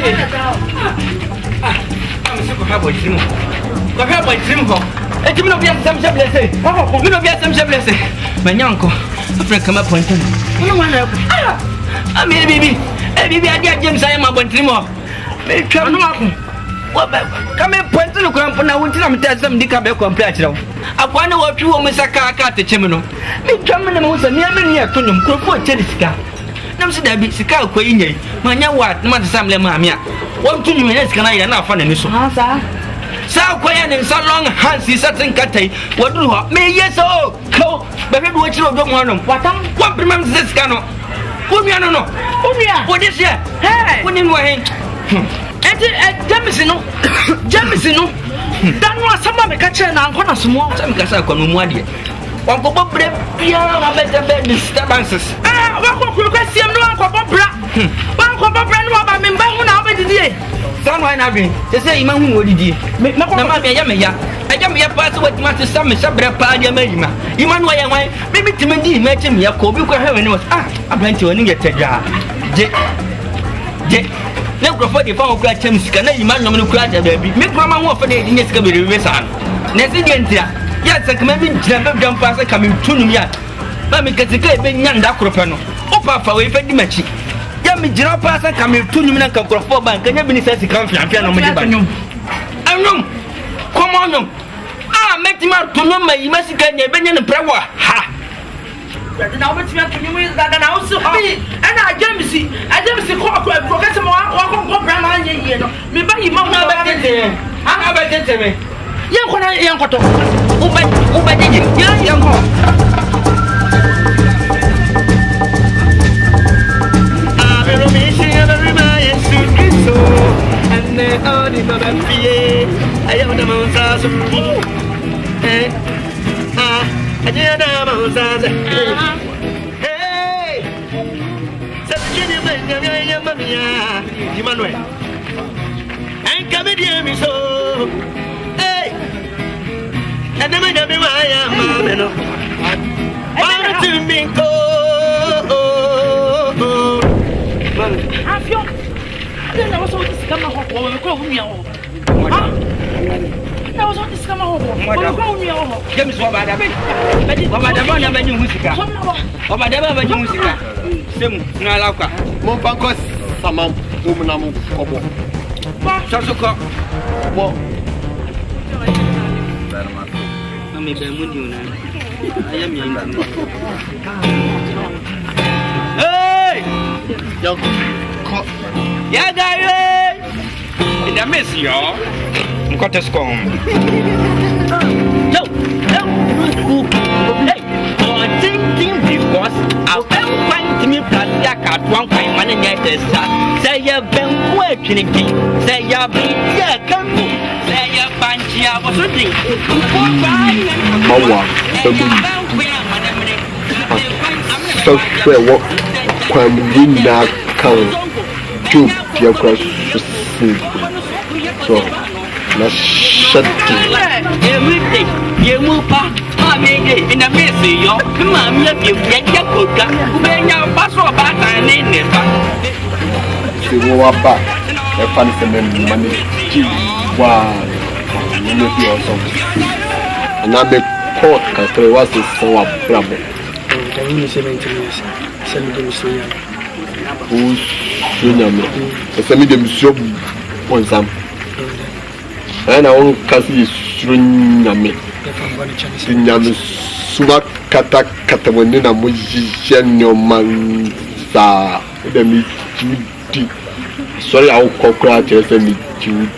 I'm so happy with him. Go help with him. Et tu me l'as some blessé. You know, some blessé. My uncle, Africa, come up on him. I mean, baby, I get James. I am a bunch more. Come and point to the crump and I will tell them some decabel completion. I wonder what you want, Mr. Car to Chimino. Me coming the most near me here to them, could put Chediska. No, said I be Sika Queen, my young wife, not some lemamia. 1 2 minutes can I enough on the answer. So quiet and so long, Hansi Satin Kate. What do you me? Yes, oh, co, but what you don't want them. What remembers this canoe? What me, I don't know. What is here? Hey, when you were Jamison, that was somebody catching and corner small. Some Casa Conuadi. One go break, better bed disturbances. Ah, what could I see? I'm not a brand. One could a brand of a member who now made the day. Someone having to say, Imam would you make no Yamaya. I am your part of what Master Sam is a bread party. Emmanuel, maybe Timothy met him. Yakob, heaven was I went to a nigger. Never for the phone crack James can I imagine no crack a baby. Make Mamma more for the Indian Scabby Resan. Nesidentia, yes, I can imagine never done pass coming to me yet. Mammy gets a great big young Dacropano. Opa for a fetty matchy. Yammy General Pass coming to me and come for bank and never necessarily come from piano. I know. Come on. Ah, make him out to know my Mexican Benjamin Prawa. Ha! Now what's your community that and also me and I don't see forget some more grandma ye no me buy you mama back there I back there me young one young koto uba did young ho I me see every man so and the only baba fie I am the monsters I did hey, Emmanuel, and come here, me so. Hey, and then I am, I'm to me go. Have you? I didn't know what this come up I was on this come home. James, what about the music? Oh, Madame, music. Sim, Nalaka. Mopancos, some woman, Chasuka. What? I may be with you now. I am young. Hey! Yeah, guy! In the miss, y'all. Got us gone. No. Hey, for thinking because I'll find me Platia at one time manager. Say you've been working, say you've been say you're banky. I was reading. So, what can we now count to your cross? So. Na shut everything. You move back. I mean, in a messy, yo. Come on, you get your cook. When your pass or back and in it. You go up back. A fancy money. Wow. You know, you also. And I make court because was this so up trouble. Can you say maintenance? Send them so young. Who's you? Send me them so on some. And I won't see Sunyami. Sinyam Sumak Kata Katawanina Mujian man the meat. Sorry, I'll congratulate me to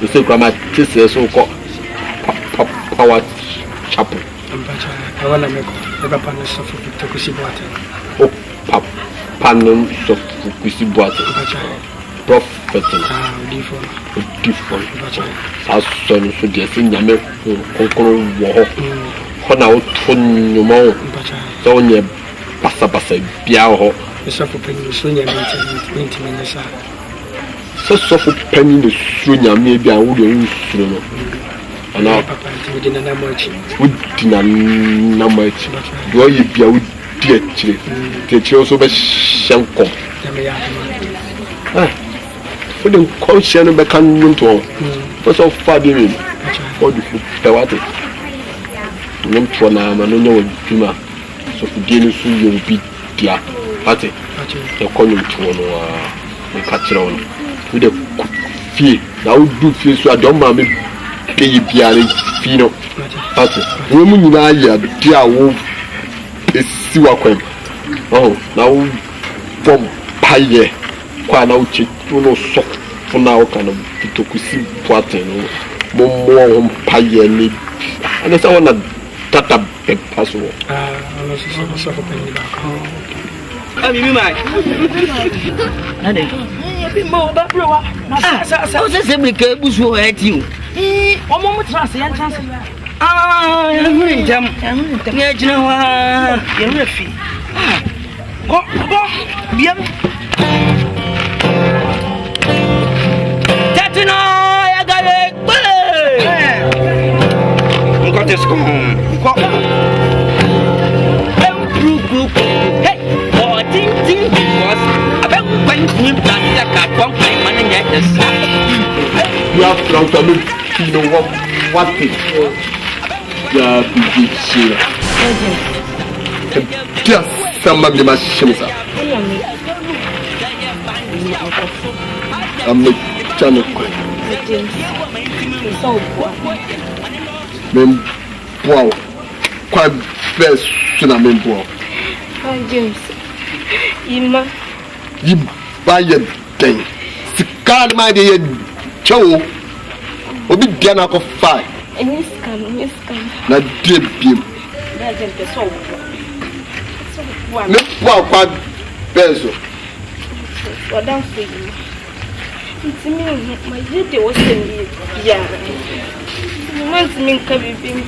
the same grammar teacher so called Power Chapel. I want to make the panels of Fukusi. Oh, panels of Fukusi water. Prophet different. As soon as you see Yame, war, Hona, Tono, Sonia, Passabasa, Biao, the suffer penny, Sonia, 20 minutes. So suffer penny, the Sonia, maybe I would use sooner. And now, within a much, within a much, do you be out, dear, the children of Shanko? for the caution of the canyon to what's all fathering or the Pewate. No Twana, and no Pima, so for getting so you'll be dear. Ate, the calling to catch on with a fee. Now do feel so I don't mind pay piano fino. Ate, woman in a year, dear wolf is Siwaquem. Oh, now from Paye, Quanauchi, no soft for now kind of Pitokusi Poitin, more Paye, and there's one that a password. I mean, my you have to look, you know what it is. Just some of the machines. I'm the channel. Wow, quite best. James, you buy a thing. Card my dear Joe will be done up of fire. And you scam. Not deep him. That's the soul. Look what peso. What down for you? It's me, my duty was saying, yeah. You want me to be being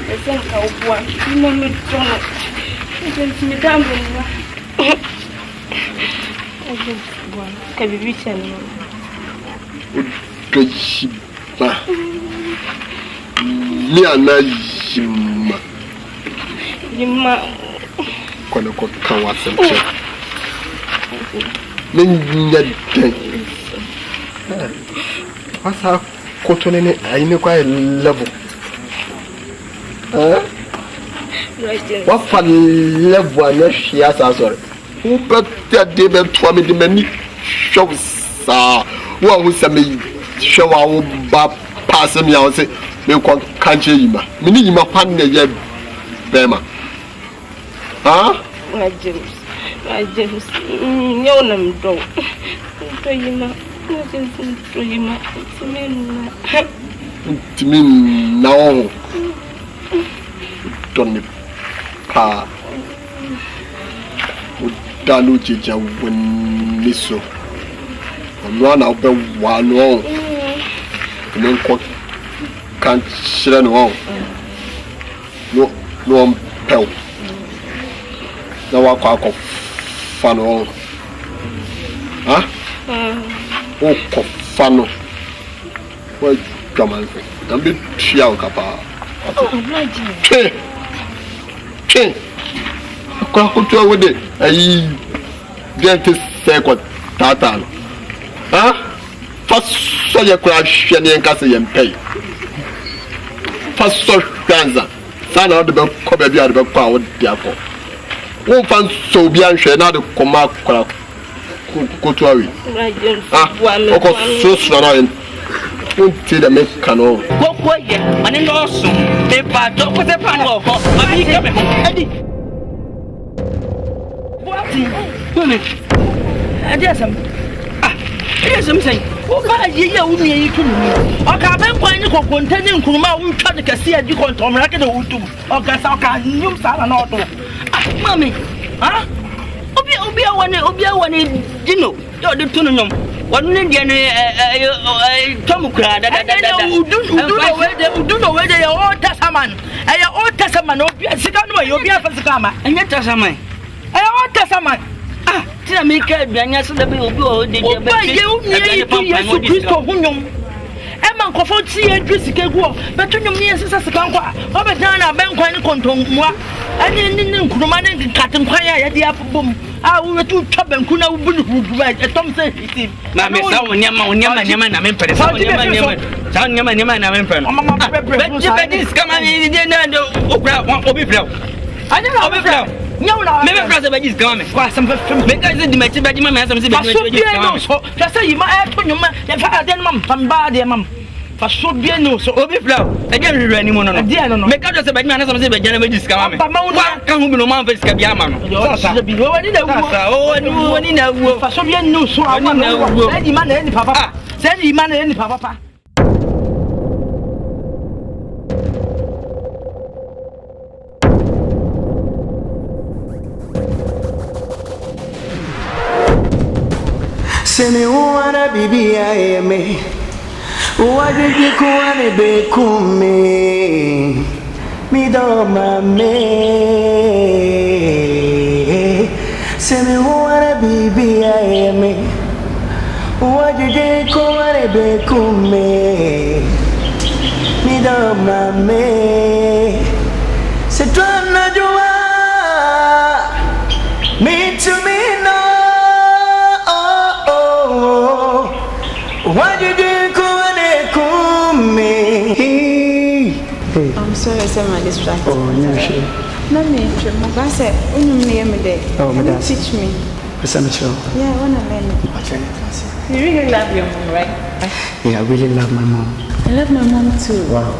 I think I'll want you know me drunk. It's me down. I just want to be written. Me and Najima. Yima. Quando Kawas and check. What's our cotton in it? I know quite level. What fun level she has answered? Who bet that they meant to me the many shows? What was a me show our bab passing me? I say, you can't you, Minima Panda Bema. Huh? My James, no, no, don't. To me now. Don't pa Danu Jija when Nisso. I'm one out the one wall. And then can't share no help. Now I call fun all. Huh? Oh, fun. Well, come on. Don't be chill, Papa. Crocodile with it. I get this second Tatan. Huh? First, so you crash and Cassie and pay. First, so Nkansah. Son of the book, cover the other power, therefore. Won't find so beyond share now the command Kwadwo. Of course, so slow. Won't see the make canoe. Go quiet, and in also, they part up with the panel. Eddie. What? I guess I'm. Here's something. What are you only to me? I can't find you containing Kuma, who tried to see a different Tom Racket or two. Or Gasaka, new Sala Noto. Mammy, huh? Obia one, you know, you're the tunum. One Indian Tom Crad, who do know whether you're all Tassaman. And your old Tassaman, you'll be a Pascama, and yet Tassaman. I all Tassaman. Ah, tell me, Banyas, the bill, Emma Cofford, see a Jessica, but to your near Sassakanqua, Robert Dana, Bank, and Conton, And then Kuman cotton fire at the apple boom. I will to chop and Kuna would write a Thompson. Mamma, Yaman, I'm in Paris. Sound Yaman, I'm in Paris. Come on, you didn't know. I don't know. No, never brother by this garment. Why some because the match by my man, just say you might have put your man, then mum, from bad, mum. For so be no, so overflow. Again, we ran him on a dear, no, make us about man, some say by January discovery. But Mount come no man for Scabiaman. Oh, I knew any now, for so be no, so I know, any man, any papa, send him man, any papa. Send me wanna be I me. What did you wanna be me? Me do my me. Send me wanna be I me. What did you wanna be me? Me do my me. Se torna joa. Me to me no. Why did you come me? I'm sorry, I said my distraction. Oh, no, sure. Let me try. I said, when you name me there, teach me. Yeah, I want to learn it. You really love your mom, right? Yeah, I really love my mom. I love my mom too. Wow.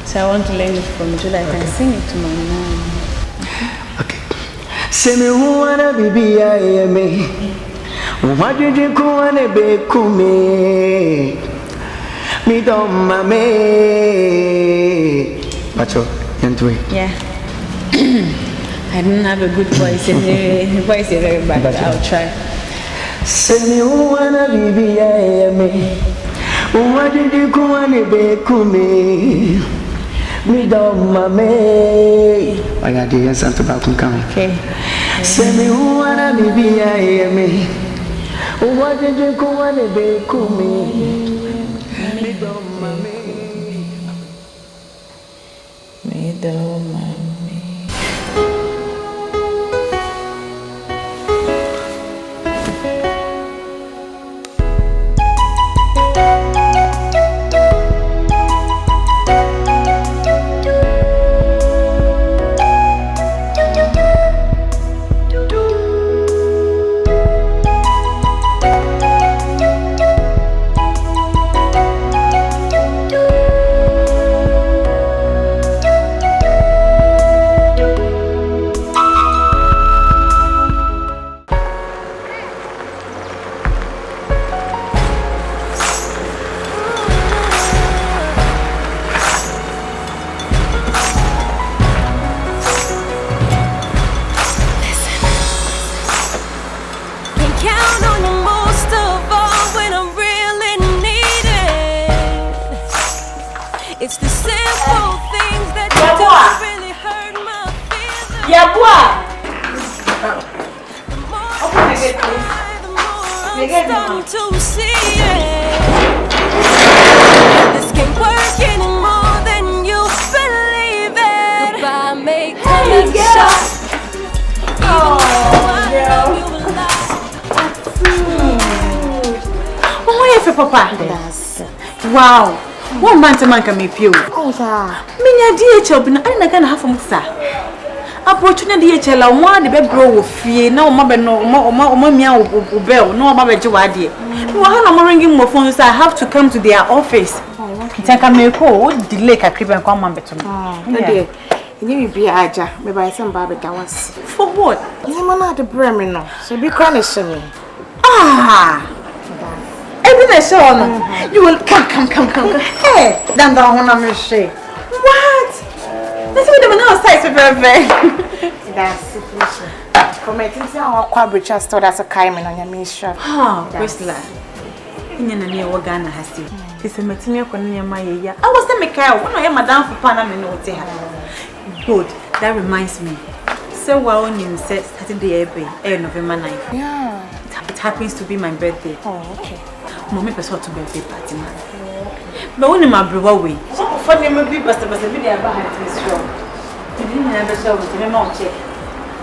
So I want to learn it from you, so I can sing it to my mom. Okay. Say me who wanna be I me. What did you wanna be me? Me don't mame. Bacho, you yeah. I don't have a good voice, and the voice is very bad, but I'll try. Say me who wanna be I me. What did you wanna be me? Me don't mame. I got the answer to back coming. Okay. Say me who wanna be I me. What did you wanna be me? Me don't mame. Me don't mame. It's the simple things that don't really hurt my feelings. Yeah, boy. Open the gate, please. I'm starting to see it. This can't work anymore than you believe it. Goodbye may come as a shock. Oh, Why Papa? Wow. One man to man can make you. oh, sir. Minya DHL, but I can't have from sir. Opportunity DHL, I want the bed grow with fear. No, mother, no, meow, bell, no, mother, Joadi. I'm ringing more phones. I have to come to their office. Take a miracle, delay a crib and come on better. Oh, you be Aja, maybe I some Barbie Downs. For what? You are not the Bremen, no. So be chronic me. Ah! Everything is on. You will come. Hey, damn, don't want to say. What? Let's see them now. Size very. That's situation. For my things, our quadrature store that's a cayman on your mission. Ah, Whistler. In your near Wagana has seen. It's a material near my ear. I was a Mikhail when I am Madame for Panama. Good. That reminds me. So well, you said Saturday, November 9th. Yeah. It happens to be my birthday. Oh, okay. Mommy person to birthday party man. But when my brother way, so for them be best be there about this show. Did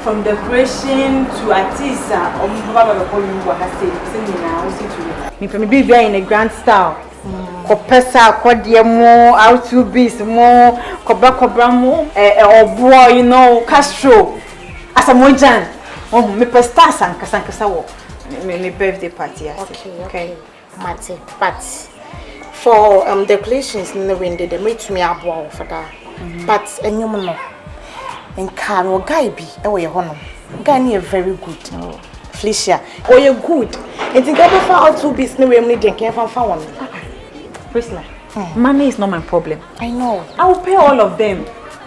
From decoration to artists, maybe in a grand style. Copessa, Quadiamo, R2Bs, more, Cobramo, or boy, you know, Castro. As a Mojan, oh, me stars and Casancasawo. Me birthday party. Okay. Mate, but for decorations in the window, they made me a wow for that. But a new man. And Carol Guy be away honor. Guy very good. Felicia, oh, you're good. And think about how to be snowy and drinking from one. Priscilla, money is not my problem. I know. I will pay all of them.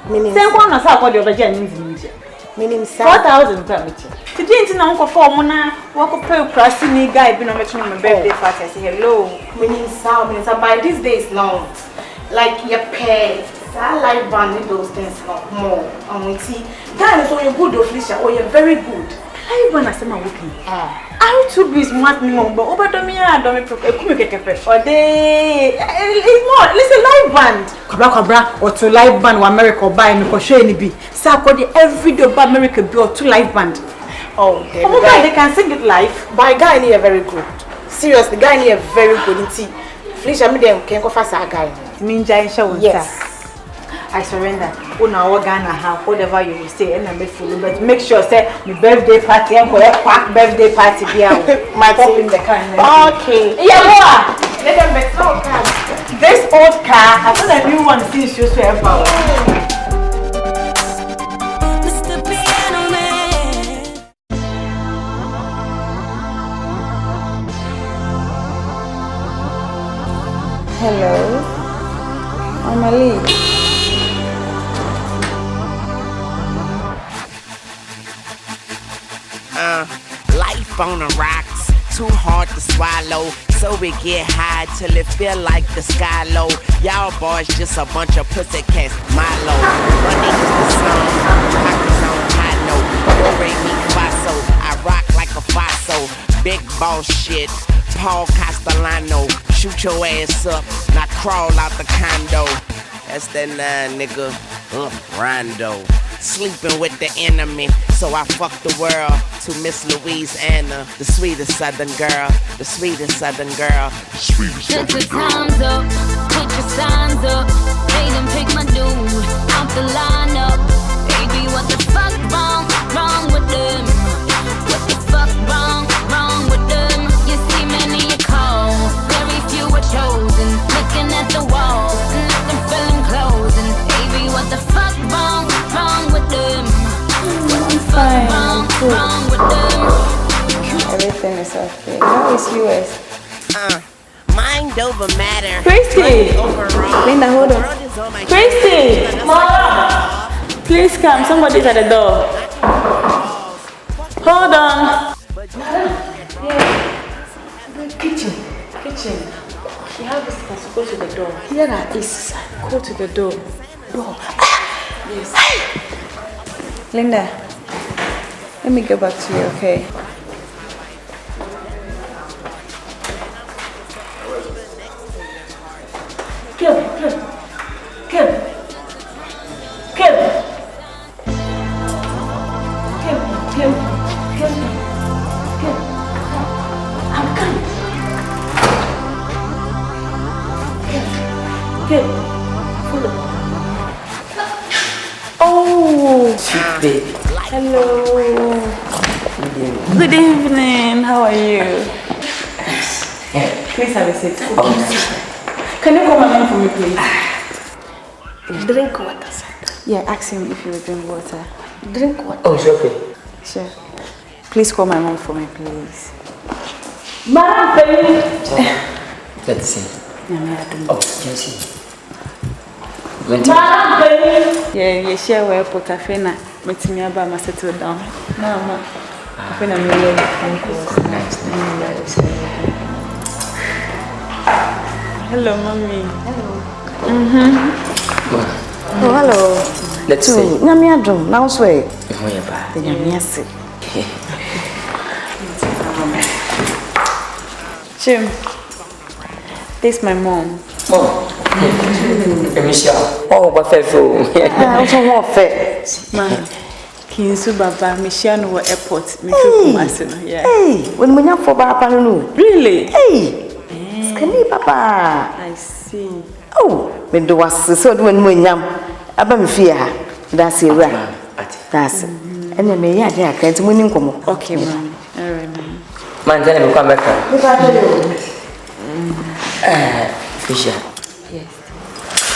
Meaning, say one or so the other means meaning 4,000 per meter. Today, it's not for Mona. Walk up per Prasini guy, been on my birthday party. I say hello. Meaning, so by these days now, like your pay. I like banding those things more. And we see that is all you're good, Felicia, or you're very good. I want to say my working. I too be smart minimum, but over the mirror, don't make or they. It's more. Listen, live band. Cobra, or to live band, or America buy me for sure any be. So I got the every day by America be or to live band. Oh, they can sing it live. By guy near very good. Seriously, guy near very good. Felicia, me them can't go fast a guy. Minja show. Yes. I surrender. Una Ghana have whatever you will say, and I'm full. But make sure say my birthday party and quack birthday party be out. My pop in the car. Okay. Yeah, let them bet no car. This old car, I got a new one since you swear about. Mr. Piano Man. Hello, I'm Ali. Life on the rocks, too hard to swallow. So we get high till it feel like the sky low. Y'all boys just a bunch of pussycats, Milo. Money is the song, pockets on high note. Do re mi fa so, I rock like a faso. Big boss shit, Paul Castellano. Shoot your ass up, now crawl out the condo. That's that nigga, Rondo. Sleeping with the enemy, so I fucked the world to Miss Louisiana, the sweetest southern girl, the sweetest southern girl. Put your times up, put your signs up. They done pick my dude out the lineup. Baby, what the fuck wrong with them? What the fuck wrong with them? You see many you call, very few are chosen. Looking at the wall, nothing feeling closing. Baby, what the fuck wrong with them? Fine, cool. Wrong with them? Everything is okay. How is US? Mind over matter. Christy! Overall. Linda, hold on. Christy! Mom! Please come. Somebody's at the door. Hold on. Kitchen. You have visitors. Go to the door. Here that is. Go to the door. Yes. Linda, let me get back to you, okay? Kim. I'm coming. Kim. Follow. Oh, Sweet baby. hello. Good evening. How are you? Please have a seat. Can you call my name for me, please? Drink water, sir. Yeah, ask him if he will drink water. Drink water. Oh, it's okay. Sure. Please call my mom for me, please. Madam, baby. Let's see. Oh, yes. Madam, baby. Yeah, share where put a fena. Meet me about my settle down. Mama. I feel I'm really phone calls. Nice. Hello, mommy. Hello. Well, Oh, hello. let's see. Nyami adum. Now swear. Oh, yeah, bye. The nyami ase. Jim, this is my mom. Oh. Oh, but faithful. Also more fair. Man, Kinsu Baba, Michiano airport. Yeah. Hey, when we have for Papa, Really? Hey, Skinny Papa. I see. Oh, when the was so when we yam, Abam fear. That's it, that's it. And then me, I can't win come. Okay, man. All right, man. Man, tell me, come back. Fisher. Yes.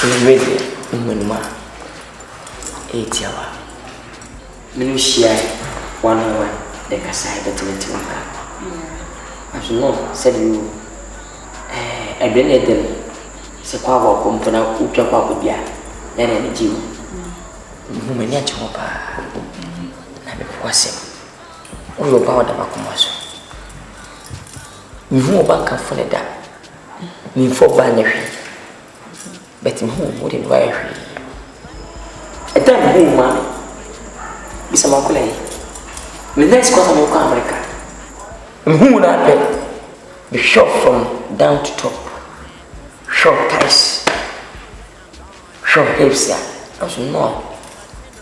I'm ready. I'm 8 hours. Minutia 101. The Kasai between 2 as you know, said you. I didn't them. Sequava company, Utrapa would be then any Jew. Woman, yet you are. And it was him. We were bound about commercial. We were back and follow that. Me for binary. But in whom would it wire? A damn home, man. Miss Amakulay. The next quarter of America. And who would I pay? The short from down to top. Short ties. Short hips, as you know.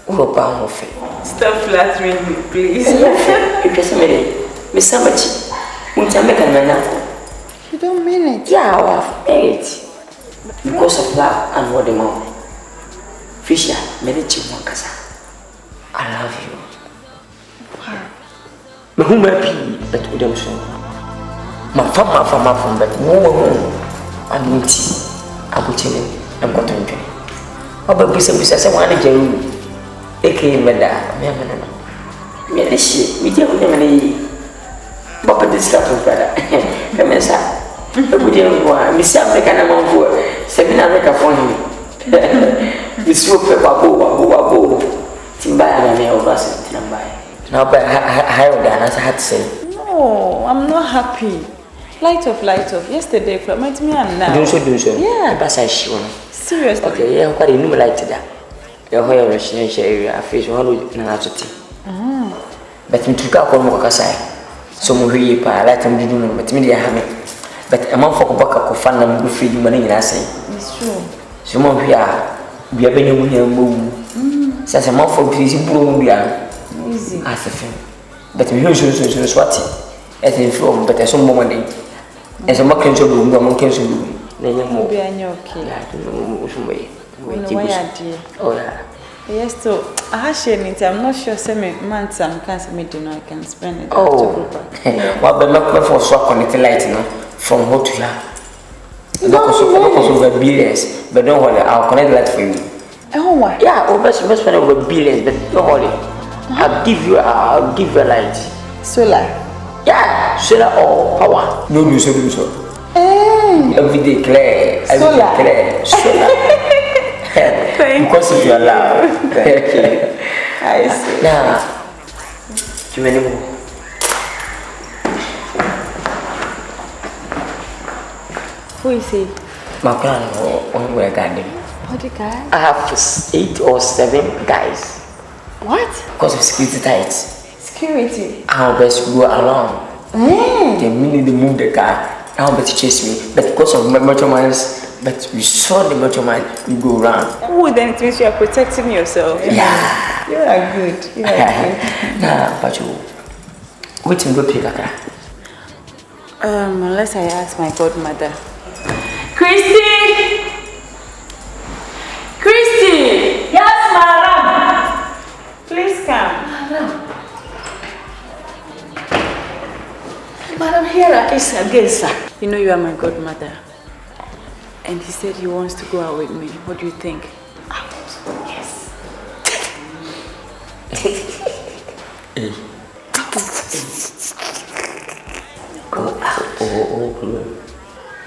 Who are bound of it? Stop flattering me, please. If you're somebody, Miss Samachi, won't I make a man? You don't mean it? Yeah, I have made it. Because of love and what the mom. Fisher, Kwadwo Nkansah. I love you. My home happy, but we don't show. My farm, but more. I'm waiting. I'm waiting. I'm going to enjoy. About business, I want to do. Okay, madam. Me and she, we don't have any. But this stuff is better. Come inside. We didn't go. Miss American among for Seminarica for him. Miss Roper, Babu, Timba, and I over Timba. Now, but higher than as I had to say. No, I'm not happy. Light off. Yesterday, from my me and now. Do so. Yeah. But I sure. Seriously. Okay, yeah, quite a new light to that. Your whole residential area, I face 180. But me took out more Kasai. So, we light and do, but me, I have it. But a month for Baka for fun and free money in Assay. It's true. So, Mom, we are being a move. Since a month for busy blue, we are easy as a film. But we usually swat as in film, but there's some money. As a mock of room, no one can do. Then you'll be okay. I don't know way. Oh, yeah. Yes, so I I'm not sure some months I can spend it. Oh, well, but not for swap on the light, from what to have. Not over billions, but don't worry, I'll connect that for you. Oh, what? Yeah, best friend over billions, but don't worry. I'll give you a light. Solar? Yeah, solar or power. No, do so. Every day clear. Solar. Because of your love. Thank you. I see. Now, too many more. Who is he? My clan or where garden. What the guy? I have 8 or 7 guys. What? Because of security tights. Security? I'll best go around. The minute they move the car, I'll bet chase me. But because of my motormans, but we saw the motorman, you go around. Oh, then it means you are protecting yourself. Yeah. You are good. Nah, but you wait and go pick a car. Unless I ask my godmother. Christy! Yes, madam. Please come. Madam, here is again, sir. You know you are my godmother. And he said he wants to go out with me. What do you think? Out? Yes. Go out. Oh.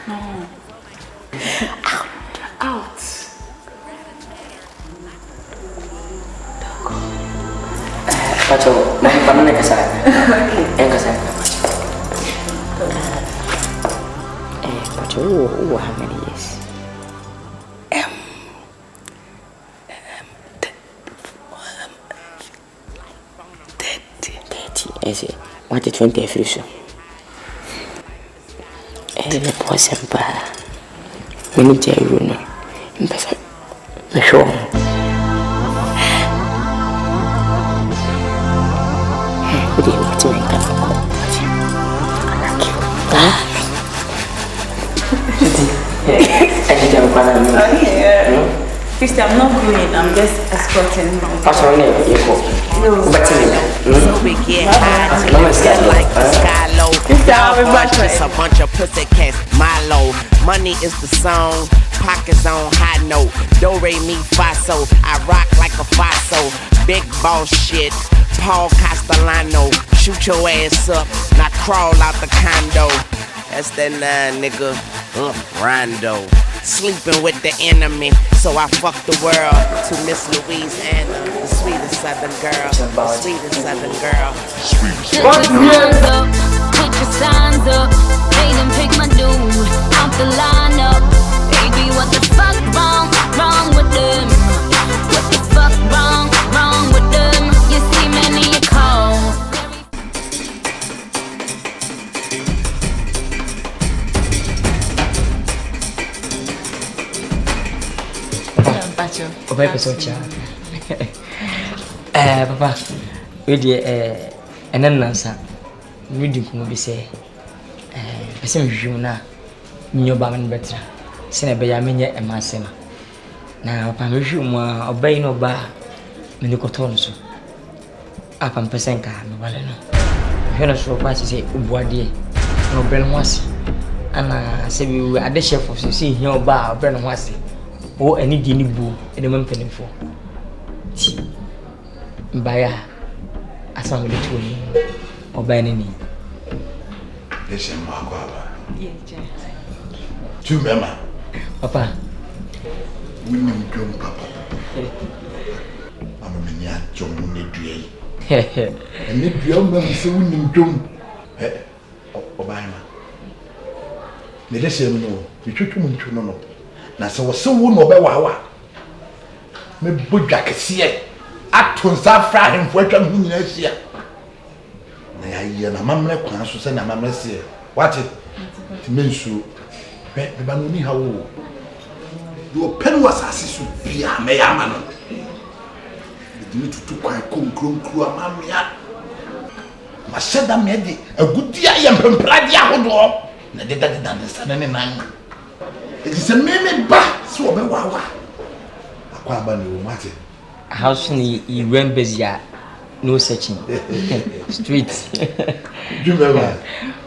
No. Out. Pacho, mana nak kasar? Yang kasar apa? Pacho, how many years? 30. I see. What did 20 so? Eh, le poisson pas. Mini jairu no. Mpesa Sure. Christy, I'm not going. I'm just escorting him. So we get high till it feel like the sky low. Just a bunch of pussy cats, Milo. Money is the song, pockets on high note. Do re mi fa so, I rock like a faso. Big boss shit, Paul Castellano. Shoot your ass up, not crawl out the condo. That's that nigga, Rondo. Sleeping with the enemy, so I fuck the world. To Miss Louisiana, the sweetest southern girl, the sweetest southern girl. Put your signs up, made them pick my dude off the lineup. Baby, what the fuck wrong with them? What the fuck wrong with them? You see many you call. Papa, Papa, ready, and then Nansa, reading from be say, I see you now, your barman better. Send a bayamina and my sema. Now, Pamishu, obey no bar, Minicotonso. Up and Pesenka, Valeno. You're so fast to say, Ubuadi, no Bren was. And I say, we were at the chef of see your bar, Bren was. Oh, any dinny boo in the mountain for. Baya, as long as you or by any. Listen, Marco. Two member. Papa. We need John Papa. I'm a miniature John Nedry. And if you remember, so we need John Obama. Let no, you took him to no. Na se wo se wo no be wawa me bodwa kese atonsa fra hemfo atwa me nyina sia na ya ye na mamre kwan so se na mamre se wate ti mensu be ba no ni hawo do pen wasase so bia me ya ma no me tutu kwan konkronkru amamia ma sheda me di agudi ayem pempra dia hodo na de na ne nan. It is a meme back, so be wawa. Aquaba no matter. House ni went busy, no searching. Street. Do remember?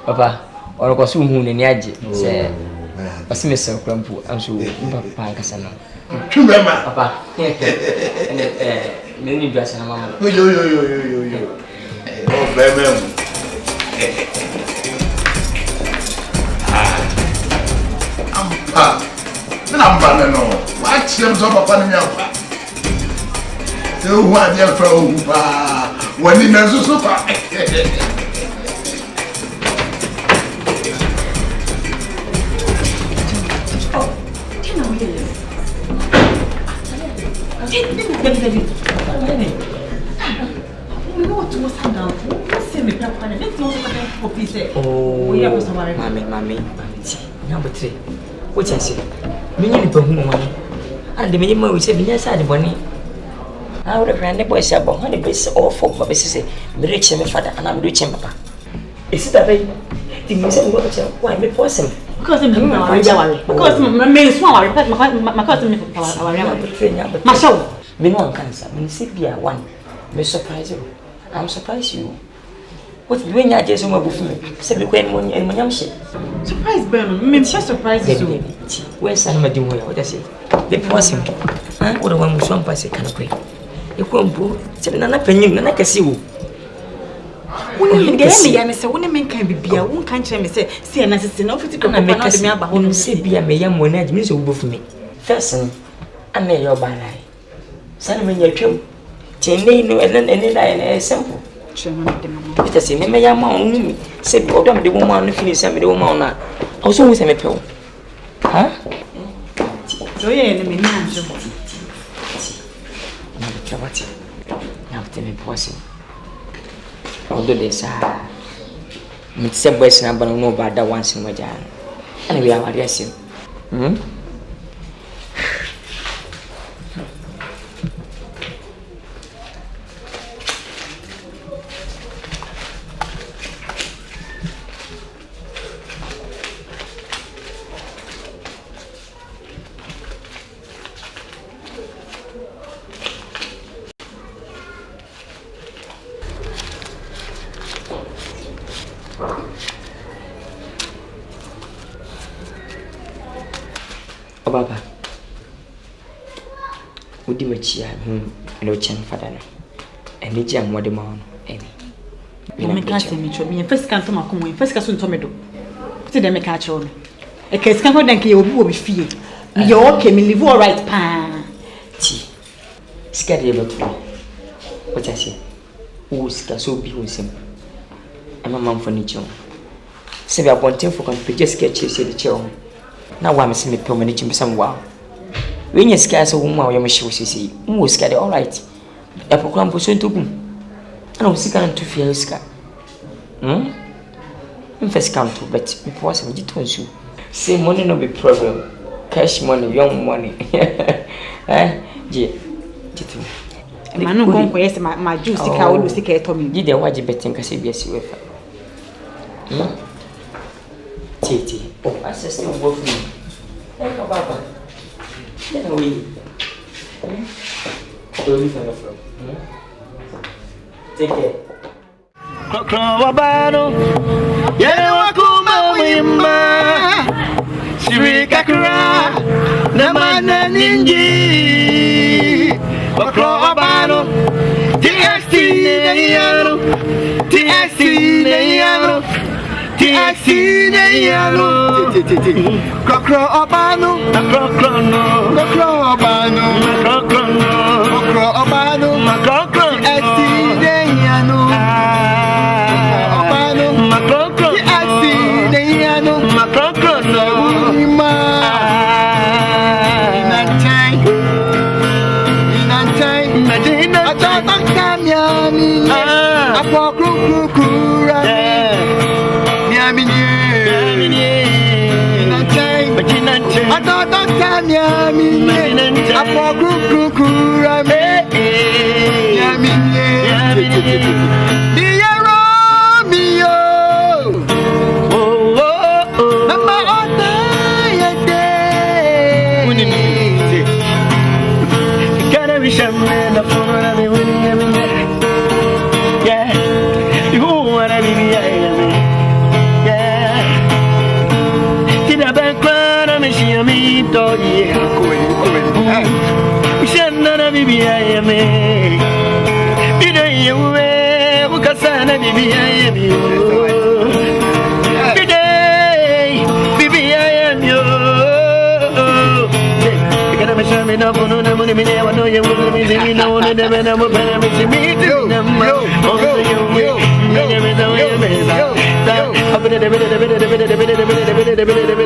Papa, or was soon in the edge. Say, a semester crumple, and so Papa Cassano. Do remember? Papa, many dress and mamma. Yo. Oh, baby. I'm banning on. Watch them so upon me. So, what they're from when he knows so far. Mammy, number 3. Which I say, meaning the woman, and the minimum we say, yes, I bonnie. I would have ran the boys about 100 base or 4 for business, the rich and my father, and I'm rich and papa. Is it that way? The music watch, why be person? Because I'm because my main small, my cousin, my show. Kwadwo Nkansah, when you see Bia one, may surprise you. I'm surprised you. What do you just want to me? Say the queen money and my shit. Surprise, Bernard. Me just surprise you. Where's I'm doing what I say? The person, huh? What the one with one pass can pay. You won't go. Say, Nana Penny, and I can see you. When you get me, and I say, when a man can be Bia, one can't me say, see, and I say, no, it's going to make us about who say Bia may young one at me so good for me. First, I may your ballet. Send me your trim. Cheney, no, and then I simple. Peter say, me ya ma onu say be odam de woman no finish say me de woman na. Also we say me pew. Huh? So ye ne me na njo. Na be chawati. Na be me posi. Odo de sa. Me say boys na ba no ba da once in wajan. Ani we are asim. Baba. Would you make here no chin father? And the jam what the man, Amy. Me can't say me first can't come home, first can't to me do. Put them a catch on. A case can't go thank you will be fear. You okay, me live all right, pa. Tea. Scary about me. What I say? Who so be with him? I'm a man for nature. Say, I want him for just sketches, said the child. Now, I'm seeing me permanent in some wow. When you scarce a woman, your machine was see, who was scared all right. A program was soon to boom. I don't see kind to fear scar. First come to, but it was a little you. Say money no be problem. Cash money, young money. Eh, yeah. I no go for my juice I will stick at Tommy. Did the watch betting can say yes with Titi. Oh, I said still work me. Hey, Papa. Get away. Take care. Wabano, Yakuma Wimma, Siri Kakura, Namana Ninji, Wabano, TST Nayano, TST Nayano, TST Nayano, Kokro Obano, Kokrono, Kokro Obano, Kokrono, Kokro Obano, Kokro TST Nayano.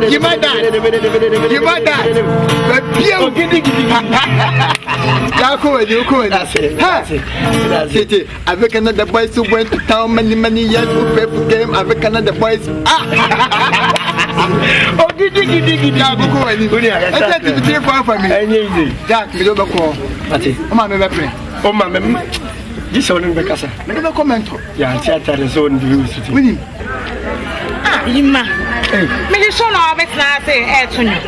You might die. You might die. That's it. That's it. I reckon the boys who went to town many years who play for game. I reckon the boys. Oh, diggy. That's it for me. Jack, me don't call. That's it. Oh, my this one in the casa. Never comment. Yeah, theater is on views. Ima. Me so na obet na say to you.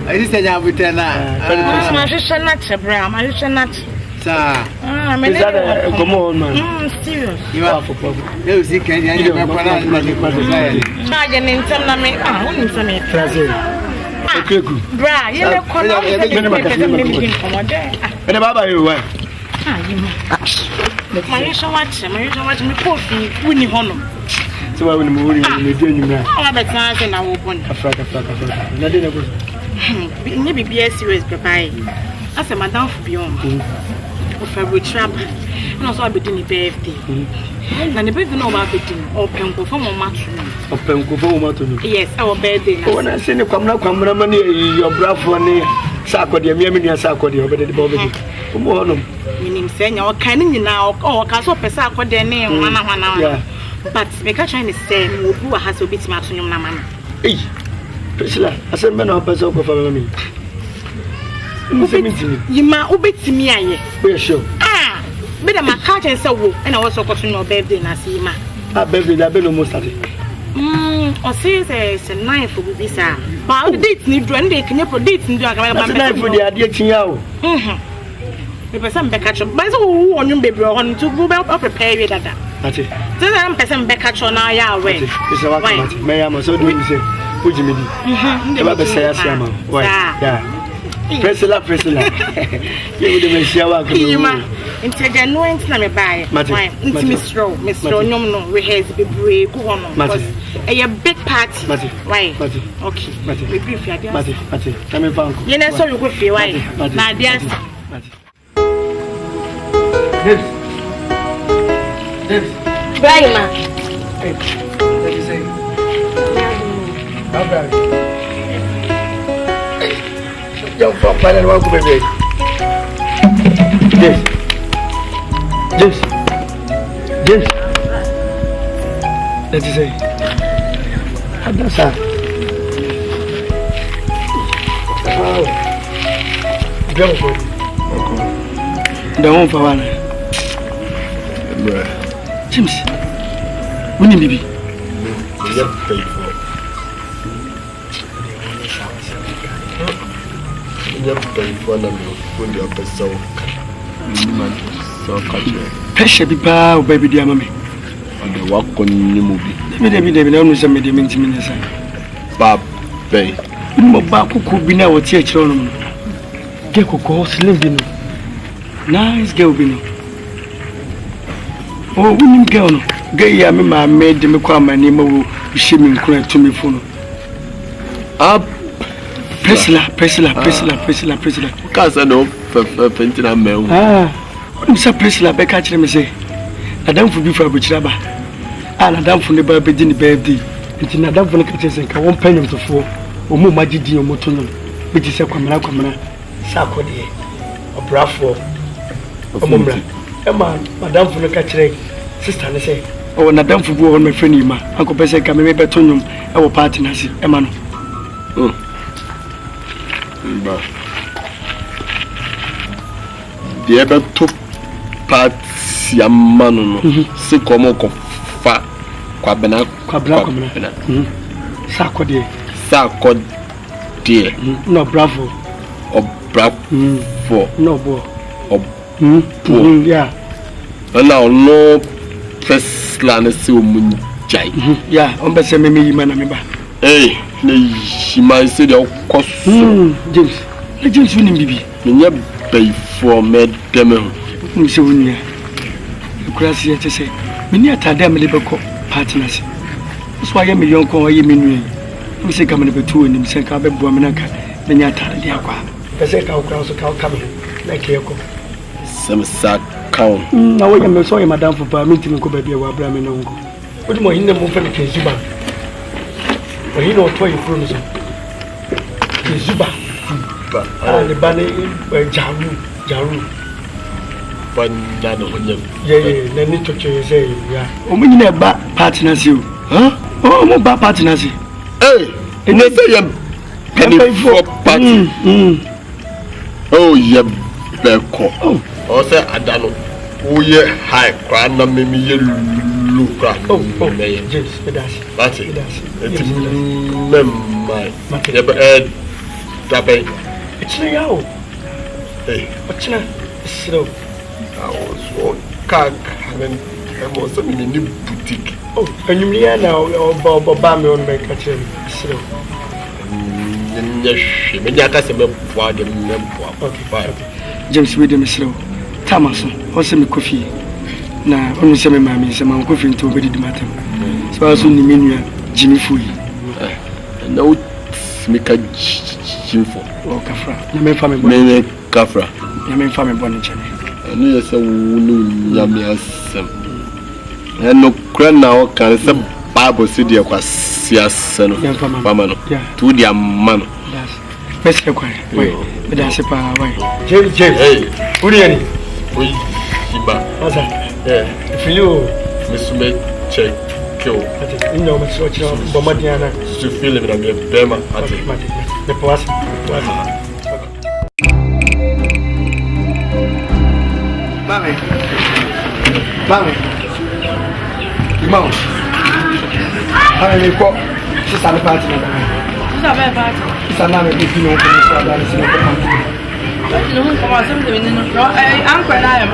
I said I would tell her. Ma just not bra, ma just not. Sir. Me come on man. Serious. You are for problem. You see can you never pronounce magic society. Na je nin tem na me won nim me. Translate. Okay good. Bra, you know come on. And baba you why? My so much me coffee wini hono. So why when we do you now? I bet na say na wo bon. Africa. Na dey na go. Ni bibia serious papa. Asa madam for beyond. O favorite trap. No so abedi ni birthday. Na ne birthday no ba abedi. O penko for mo matro. O penko for mo matro. Yes, our birthday. O na say ni kwamra mani your bravo ni sa akode me ni sa akode obede de obede. O mo hono. Minim say nya o kan ni na o ka so pesa akode ne hwana. But me ka try ni say mo bu ha so bit ma tonum na man. Eh. Priscilla, asa me na pesa ko fa me. Yima ubetimi aye. We sure. Be the market and so wo and I was so cutting your birthday na see ma. Birthday that be no more started. O say say 9 for bisa. But the date ni do and they can pro date ni do aka ba. 9 for the ade tia o. The person be catch up. But so who on you baby on to go prepare you that. Ati. So that person be catch on na ya we. Is what me am so do you say. Ujimidi. Eba be say asiama. Why? Yeah. Presela. You would be shawa ko. Into the no ent na me buy. Why? Into Mr. Nyom no we has be brave go on. Because a big party. Why? Okay. We brief ya dia. Mati. Come fa uncle. You know so you go feel why? Na dia. Debs. Bye ma. Hey. What you say? Bye. Young papa and one go baby. James. What you say? How does that? Wow. Beautiful. The home for one. James, when you be? Yep, paid for. Yep, paid for them when you are so. Pressure be power, baby, dear mammy. And the walk on the movie. Maybe no some minutes. Bob Bay. Mobaku could be now a church on. Gecko calls living. Nice girl, Bino. Oh, women girl. Gay, I mean, I made them call my name of shimming cry to me for. Up. Priscilla. Because I know Pentina Mel. Mr. Priscilla, back at me say. I don't for before Buchaba. And I don't for the baby dinner birthday. Until I don't for the catches and I won't pay them to four or more magic or motono, which is a commoner, Sakodi, or Bravo, or Mumra. Emma, Madame for the catcher, sister, and say, oh, and I don't for go on my friend, Uncle Bessie, come maybe Betonum, our partners, Emma. The ever took parts Yamano, Sikomo fa Quabana, Sakodi, no Bravo, or Bravo, no bo, or yeah. And now no first land so moon jay. Yeah, on the same man. Hey, she might say the cost. James, the James winning baby. You pay for mad demo. So, the grass here to say, many a time liberal partners. That's why I'm a young call. You mean, we say, come in two in him, say, Cabin Bomanaka, Benata, the aqua. The second crowds of cow coming, like Yoko. Some sack count. Now I am sorry, Madame, for meeting a baby or Brahmin. What more in the movement of Zuba? But you know, 20 frozen. Zuba. And the banner Jaru. But none of them. Yeah, then need to say, yeah. Oh, when you have bad partners, you, huh? Oh, more bad partners. Hey, and they say I'm penny for party. Oh, yeah, Belco. Oh, say I don't know. Oh, yeah, high crown, maybe you look at. Oh, James, that's it. It's it's now. Hey, what's now? Slow. I was one cag and I was in a new boutique. Oh, and you mean now Bammy on my kitchen? Slow. Okay. James William slow. Thomas, what's me coffee? Now, only some mammy, some coffee to obey the matter. So I was only mean Jimmy Fui. No, make a Jim for. Oh, Kafra. You may family. Many Kafra. You may family bonnet. I knew a yammy. And no crown now can some Bible city of Sias and Pamano. To the man. Best require. Wait, but that's a power. James, hey, who do you need? What's that? Yeah, if you, Miss Smith, check. You know, Miss Rochelle, Bomadiana, to feel it and be a Bema at the plus. Mammy, Mom, how many quote? She's at the party. She's a bad party. It's another big you know, I'm quite I am.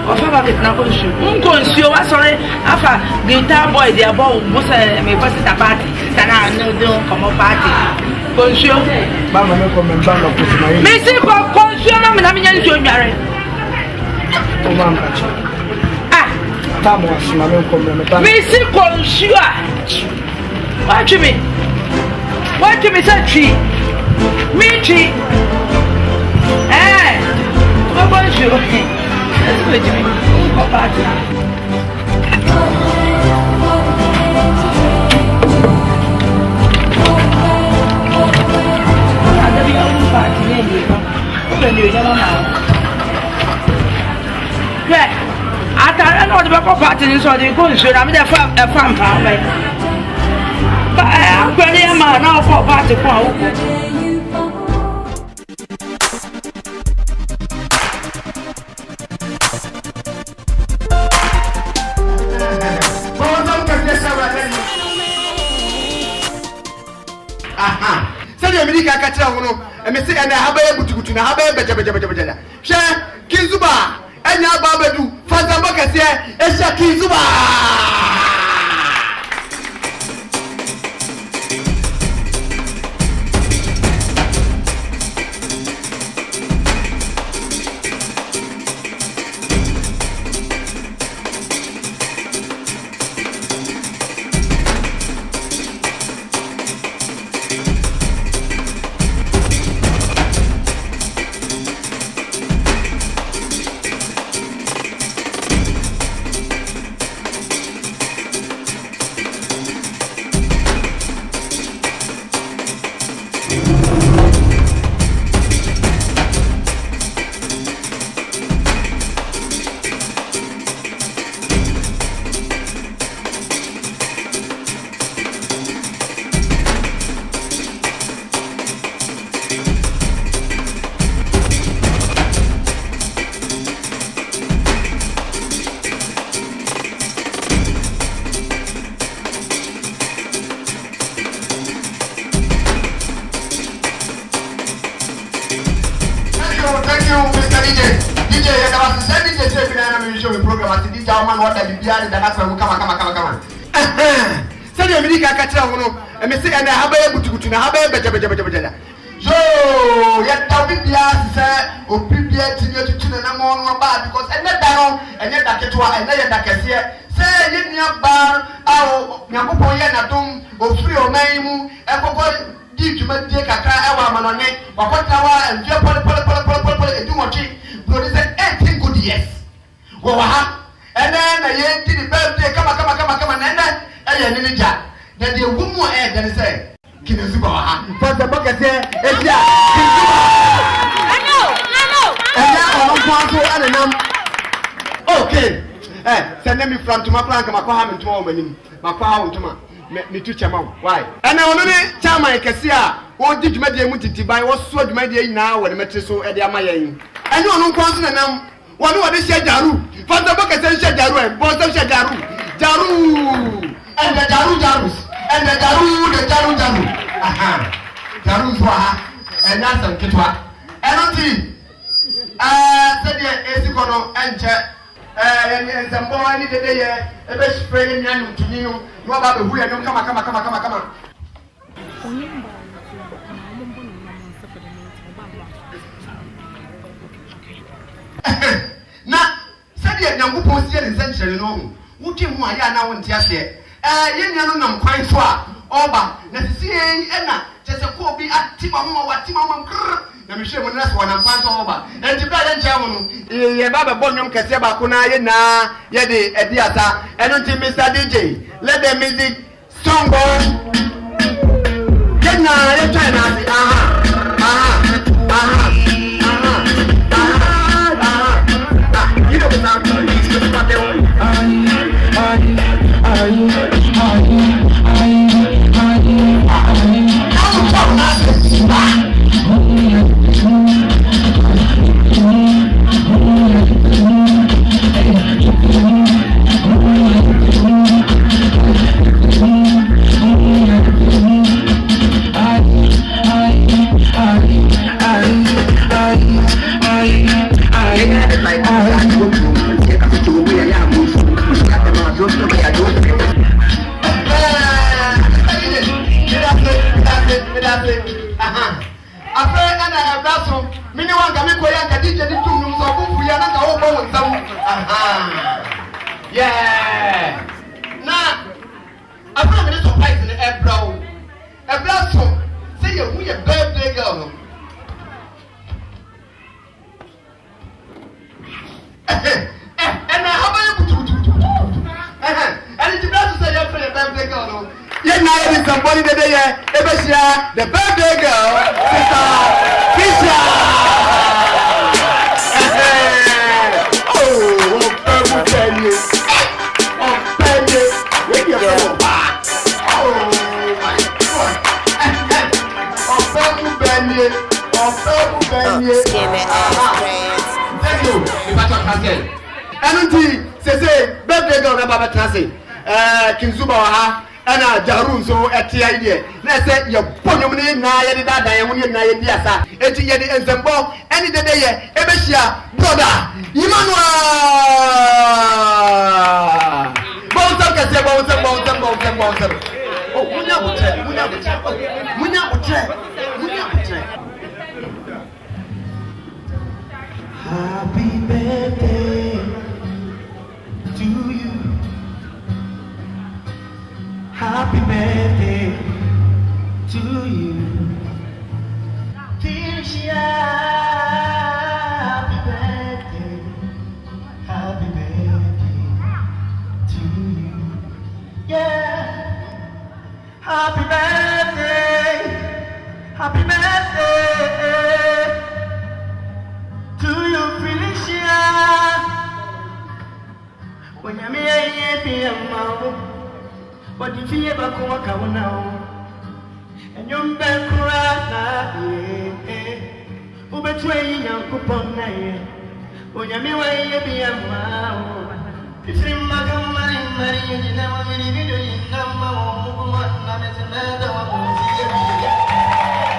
Ofa get na konsu. Nkonsu wa sorry afa guitar boy dey about mo say me pass the party. Sana no do come party. Konsu. Ba ma me ko me ba na ko mai. Me si ko konsu na me na me nyanso nware. O ma ma. Ah, ba mo asuma me ko me ba. Me si konsu a. Watch me. Watch me say tree. Me tree. Eh. What about you? Let's go, Jimmy. Go party. I know the back party, so they go should have the farm power. But I'm going to now for party power. America catch and me say and have a butukutu na have a beja. Share Kinzuba and ya babadu, Fanta Bakasia, Esha Kinzuba. Send America catch and me say and have a butukutu na have a beja. So yet tell me say or prepare to children among bad because and that down and yet that and that can say you near bar our Napopo Yanatum or free or name and deep to make a car man or what tower and do what produce 18 good years. Go and then I did the birthday come on and then then the woman then say Kinazuba for the bucket there okay send me from to my plan come and to my power to me to chama why and I only chama Cassia won't did my dear Muti by what sword my dear now when the metro at the Amayan and you don't constant them. One who is Jaru, for the bucket and Jaru, and both of Jaru, and the Jarus, and the Jaru. Aha, Jaruzwa, and that's a Kitwa. And said the Esikono and and some boy any day, a best friend to you, you about the wheel, don't come. Na said ya Nyankopon sie essential no wo twe mu aya na won tia se yenya no nam kwan so a oba na sie na chese ko bi atima mo watima mo na me hwe mo na so na kwan so oba enti ba ya ntia mo no ye ba be bonnwom kese ba ko na ye na ye de ediasa enti Mr DJ let the music song go yenya ye try na si aha After and I have that so many one can make way and DJ the two rooms of who we are not all with some. Yeah. Now, I'm not going to surprise in the air brown. A blossom. Say you're a birthday girl. And I have and it's about to say you're a birthday girl. Yet now there is somebody that they are the birthday girl. Fisher. Oh, Penny. Oh, Penny. Where you go? Oh my God. Oh, Penny. Oh, Penny. Skinny ass pants. Thank you. The battle cancel. And say birthday girl na baba transit. Kinzuba ana jarun so etia ide na say ye bonyum ne na ye de dada ye woni na ye biasa eti ye de enzembo eni de ye ebehia brother Emmanuel bawutam kase bawutam oh munya butre happy birthday to you. Happy birthday to you. Felicia, happy birthday to you. Yeah. Happy birthday to you, Felicia. When you're me, but if you ever come out now, and you're back right who betray young coupon, when you're me, be a man. If you're marry, you never really do it. Not as a matter of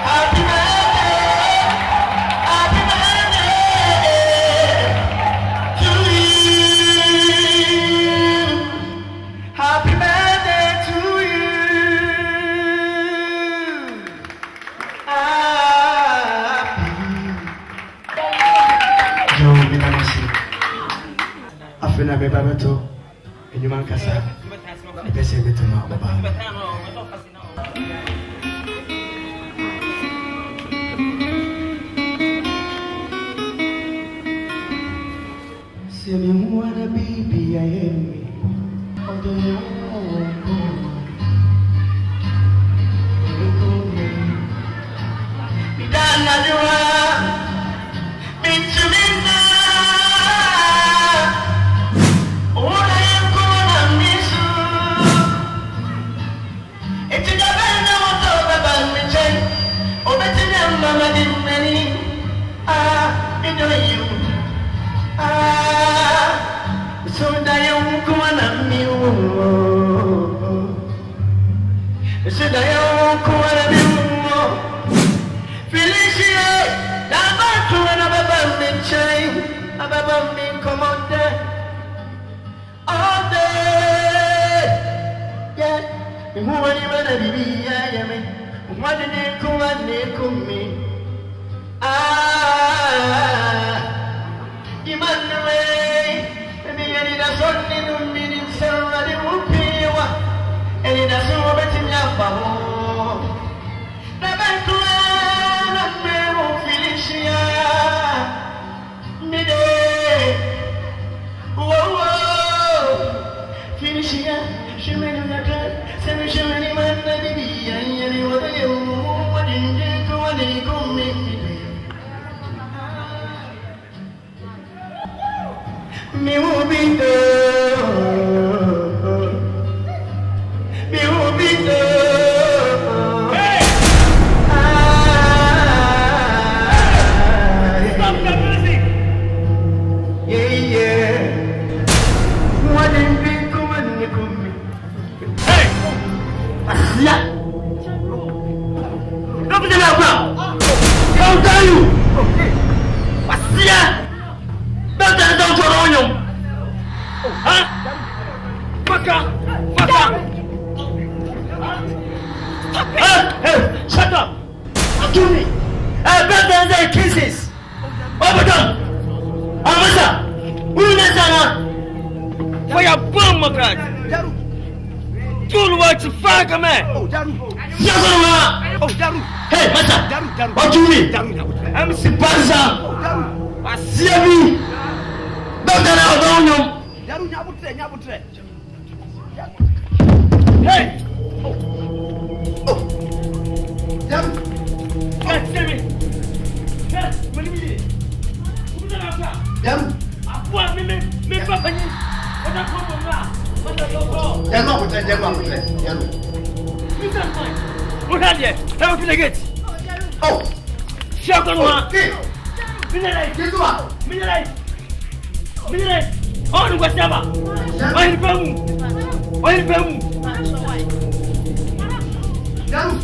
happy birthday to you. Happy birthday to you. Afena beba beto enyuma nkasa epese beto ma baba Semi mwana bibi ya yemi odo Bidana diwa Bichumina Ola yekona misu Eti jabena wato baba miche Obeti nyamba madimeni Ido you So dayo kuwana miu So dayo kuwana miu Felicia, I'm to another band chain, a band commander. All day, yeah, who are you gonna be? I am what did they come and they come me? Emmanuel, maybe I need a son in a minute, somebody will pay what, and it doesn't over to me. Felicia, she made a letter, send me any man that be any other you. What did you go and they go make me will be there. Me will be there. Shut up! to me. I bet there's kisses. Over done. Amasa. Who is that? For your bum, my God. Do what to fuck a man. Oh, Daru. Oh, Daru. Hey, Masa. Daru. What do you mean? I'm Sipanza. I see you. Don't tell her, don't you? Daru, Nyabutre. Hey. Oh. Daru. Yes, Sammy. Yes, what do you mean? Who's that? Daru. I want me, Papa. What that come from now? What that go? Daru. What are you? How can I get? Oh. Shout on one. Minute. Oh, the West Java. Why the boom? Daru.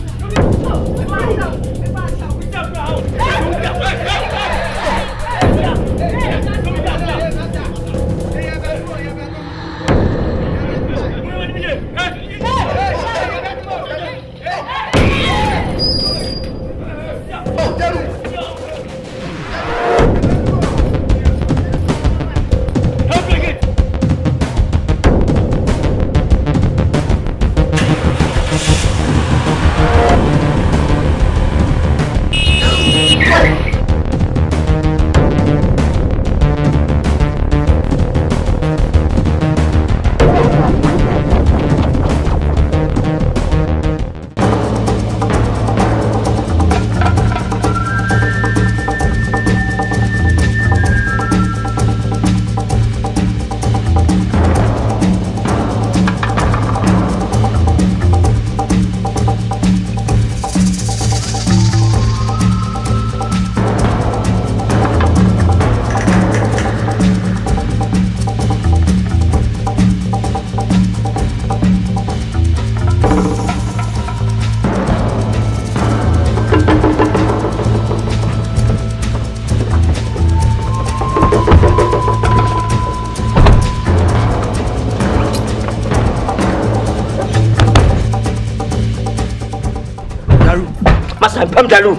I'm Daru.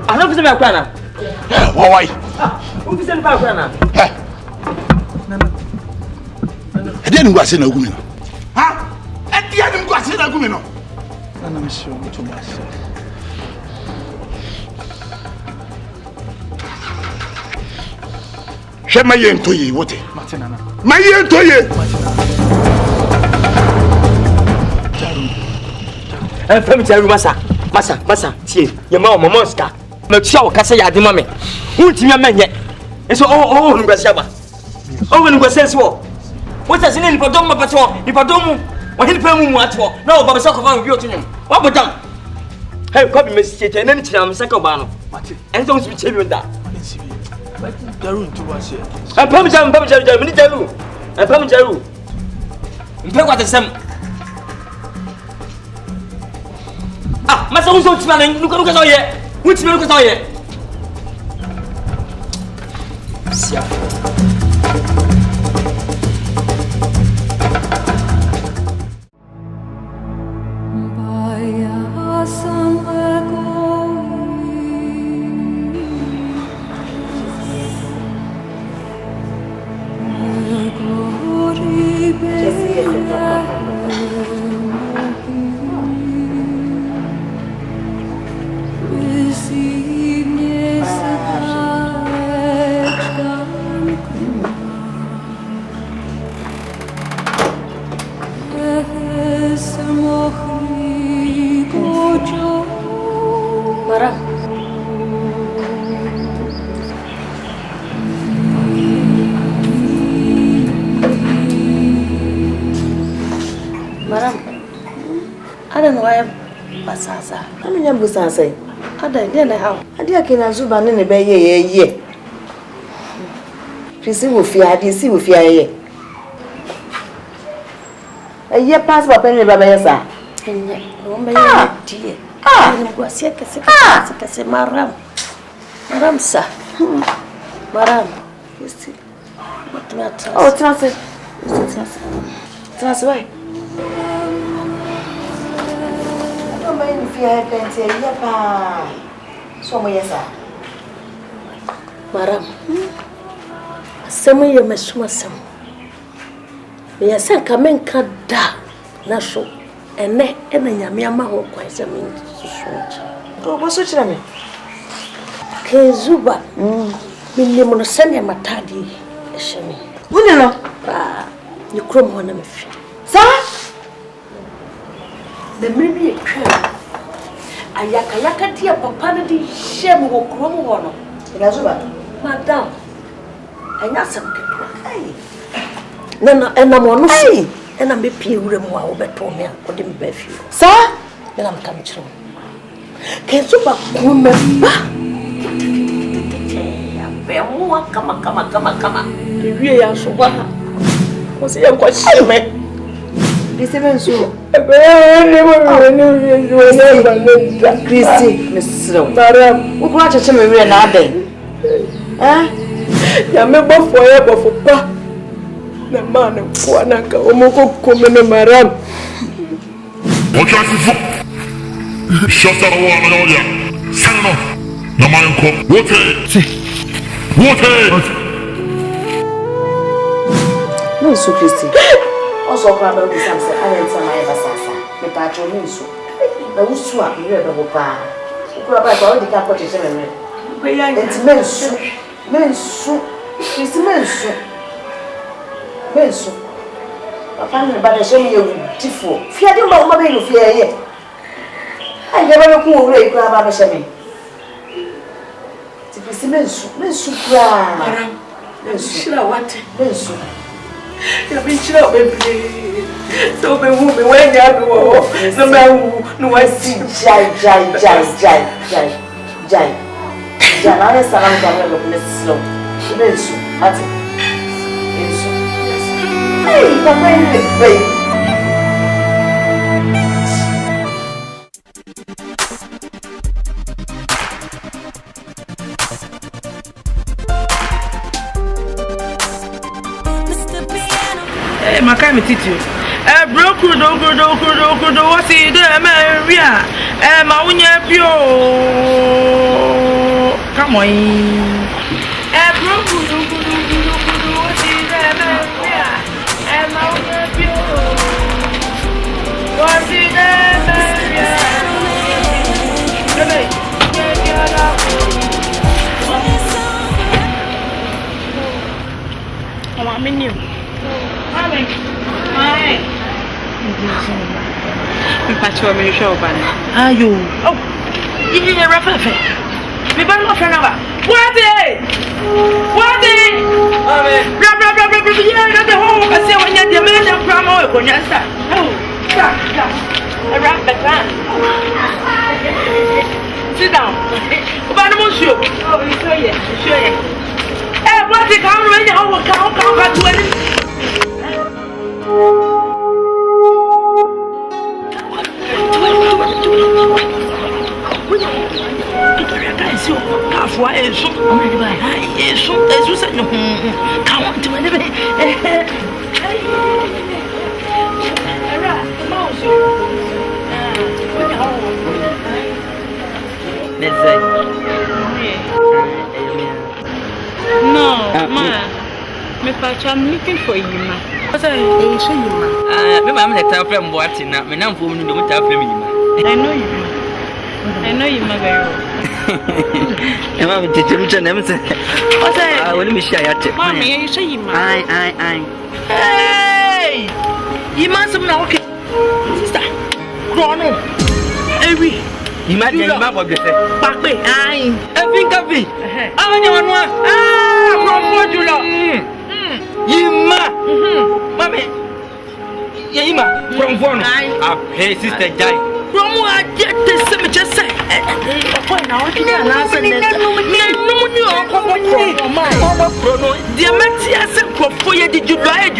I don't know if I'm Why? Who is the Bakana? I didn't go see no woman. Huh? I didn't go see no woman. I'm sure to myself. Shall my yen to ye, what? My yen to ye. I'm from Massa. Massa, see, your mama monster. Not sure, Cassa Yadimame. Who's your man yet? And so, oh, Grasaba. Oh, when Grasses war. What does it in Padoma Patrol? If I don't, what his family wants for? No, but a soccer of your team. What about them? Hey, copy Miss Chit and any time, Sacabano. And don't you tell you that? Daru to us here. I'm Pamjam, Daru. I'm Pamjaru. You what the same. Ah, masa usah cuma luka saya. Cuma luka saya. Siap. Busasa. Ada dia na how. Ade akina zuba ne ne be ye. Fisi wo fi ade si wo fi aye. Aye pass papa ne baba yesa. Enye. O me ye die. Ni mko asieke se maram. Maram sa. Maram. Fisi. Oh, trans. Trans why? If you have plenty, So yes, sir. Madam, some of you must some. Me say come kada na so ene nyame ama ho kwan se me so to bo so kire me ke zuba minni mo sene matadi ehemi woni no ni krom ho na me fi sa the mini twa ayaka dia papa na di shemu ho krom ho no ila zuba madam anya sam ke na mo no so ena me pie wure mu a obeto me akode me ba fi sa na am kam chiro ke zuba kuma ba ya be mu kama wie ya so ba ko se yan ko shime Christy, Miss Madam, who brought a chimney and a day? Ya me bo forever for pa. Na man kwa na ka omoko komene maram. What you for? Shut up one and all ya. Sano. Na man ko. What? No so Christy. Also kwa ba bi sam se ayenta my basasa. Me pa tro no so. Na wusu a me be bo pa. Ukura ba kwa odi ka ko tete me. We ya Mensu. Christy mensu. Papa me ba de so me tifo. Fia de ma be no fia ye. Ai ga ba ku owure ikura ba be she me. Ti Christy mensu kura. Maram. Shira wate. Mensu. Ya bichira baby. So be hu me when ya be wo. No me hu no wa si Jai. Na le salam ka me lo slow. Mensu. Ati. Mensu. Hey, papa ni baby. Makami titi broku do what see there Maria ma unya pio come on broku do what see there Maria ma unya pio what see there Maria I'm in you. Hi. Mpacho me show ban. Ayo. Oh. Yeye rafafe. Me ban mo fena ba. What? Amen. Bra. Yeah, na the whole ka se wanya de me na pra mo e konya sta. Oh. Ja. A rap the plan. Sit down. Oba no mo show. Oh, you show ye. Eh, what the count when you count to any. No, ma. I'm looking for you, ma. What's I show you, ma? Maybe I'm the type of watching now. My name for me, don't tell me, ma. I know you, ma, very well. And I'm teaching them. What's I will be shy at it. Mommy, you show you, ma. I. Hey! You must have known. Sister, Chrono. Every. You might get my book. Back me, I think of it. I don't want from you. Yima, mommy. Yima, from one. Hey, sister Jai. From what I get this just say. Now, did you buy it?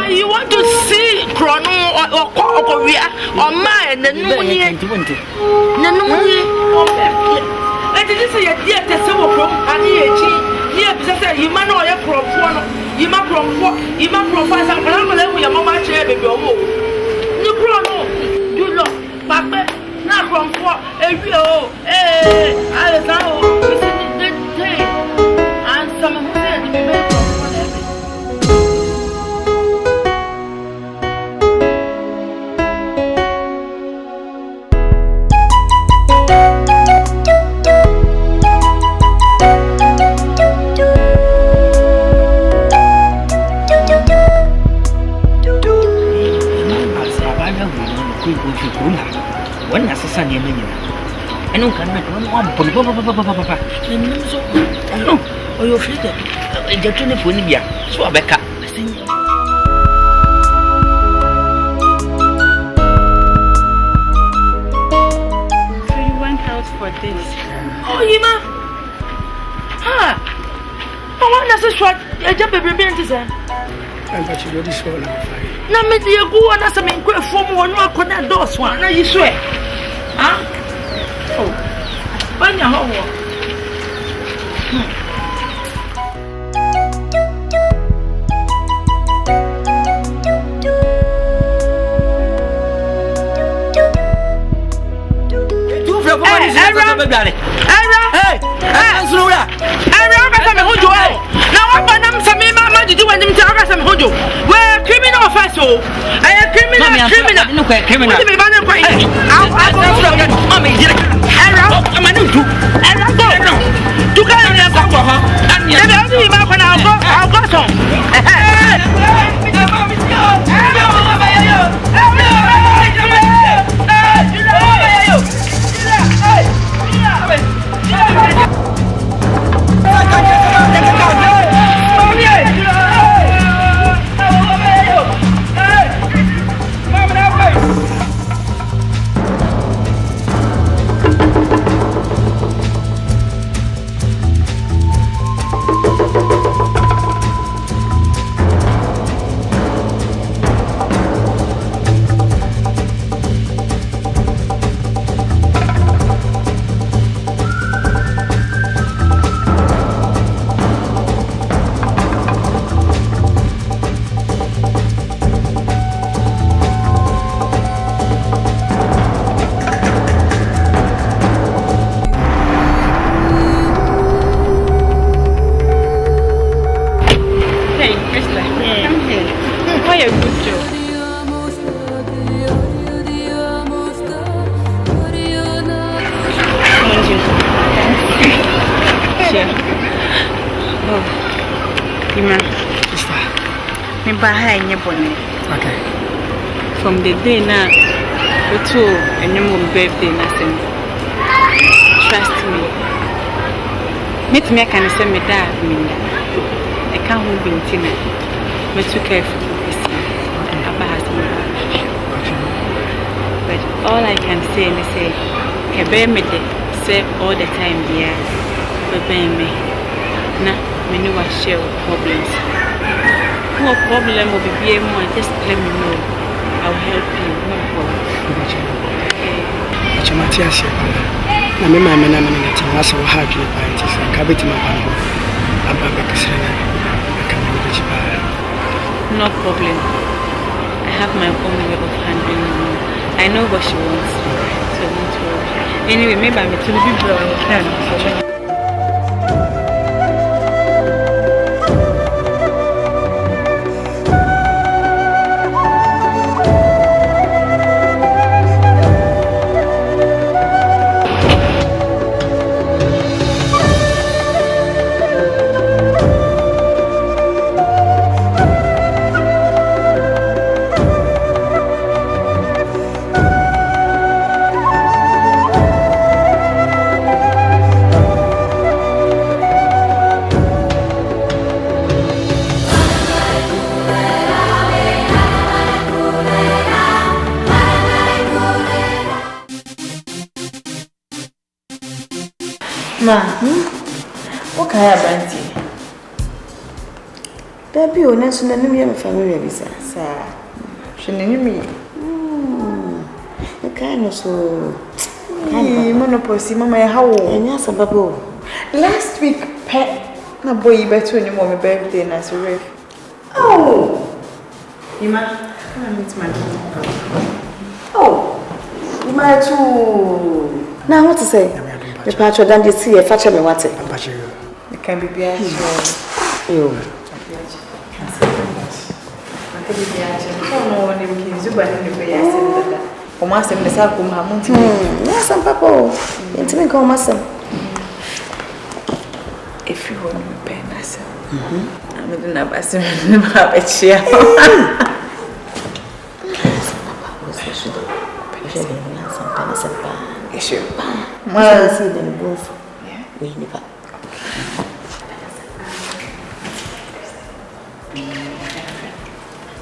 You want to see Chrono or mine and no I didn't say a dear Tessimo from you man or your from you might profile some problem with your mama chair, baby. You Chrono, you know, Papa, not from 4 I know, the day, and some of them to be made from. When I saw you, I don't Papa. No, or you're afraid that you're trying to put me so I back up. So you went out for this? Oh, Yima! Ha! I want to short a job of rebellion, sir. I'm got you ready for Now, Miss Yago, and as a man, quit for more, no, could not do one. Now you swear. Huh? Oh, when you're home. From the day now, to a new birthday, nothing. Trust me. Meet me, I can send me that. I can't hold in Tina. But too careful. But all I can say is say, I bear me say all the time, dear. But bear me. Nah, me know what share problems. What problem will be more? Just let me know. I'll help you. No problem. Matthias, na me ma me na me na ti wasa wo ha dwe pa nti se ka beti ma pa no aba be kesere na ka me be chi ba. No problem. I have my own way of handling her. I know what she wants, so don't worry. Anyway, maybe I'm to be bro. Ma, what can I have? There be a nation and a family visa, sir. She knew me. The kind of so. Monopoly, Mamma, how old? Yes, a bubble. Last week, pet. No boy, better when you want my birthday and as a ref. Oh, you might come and meet my mom. Oh, you might too. Now, what to say? The patron than you see a fetcher me what it. It can be beer. You. Yes, some people. Intimate call myself. If you want to pay myself, I'm going to have a chair. Well, see them both. We never.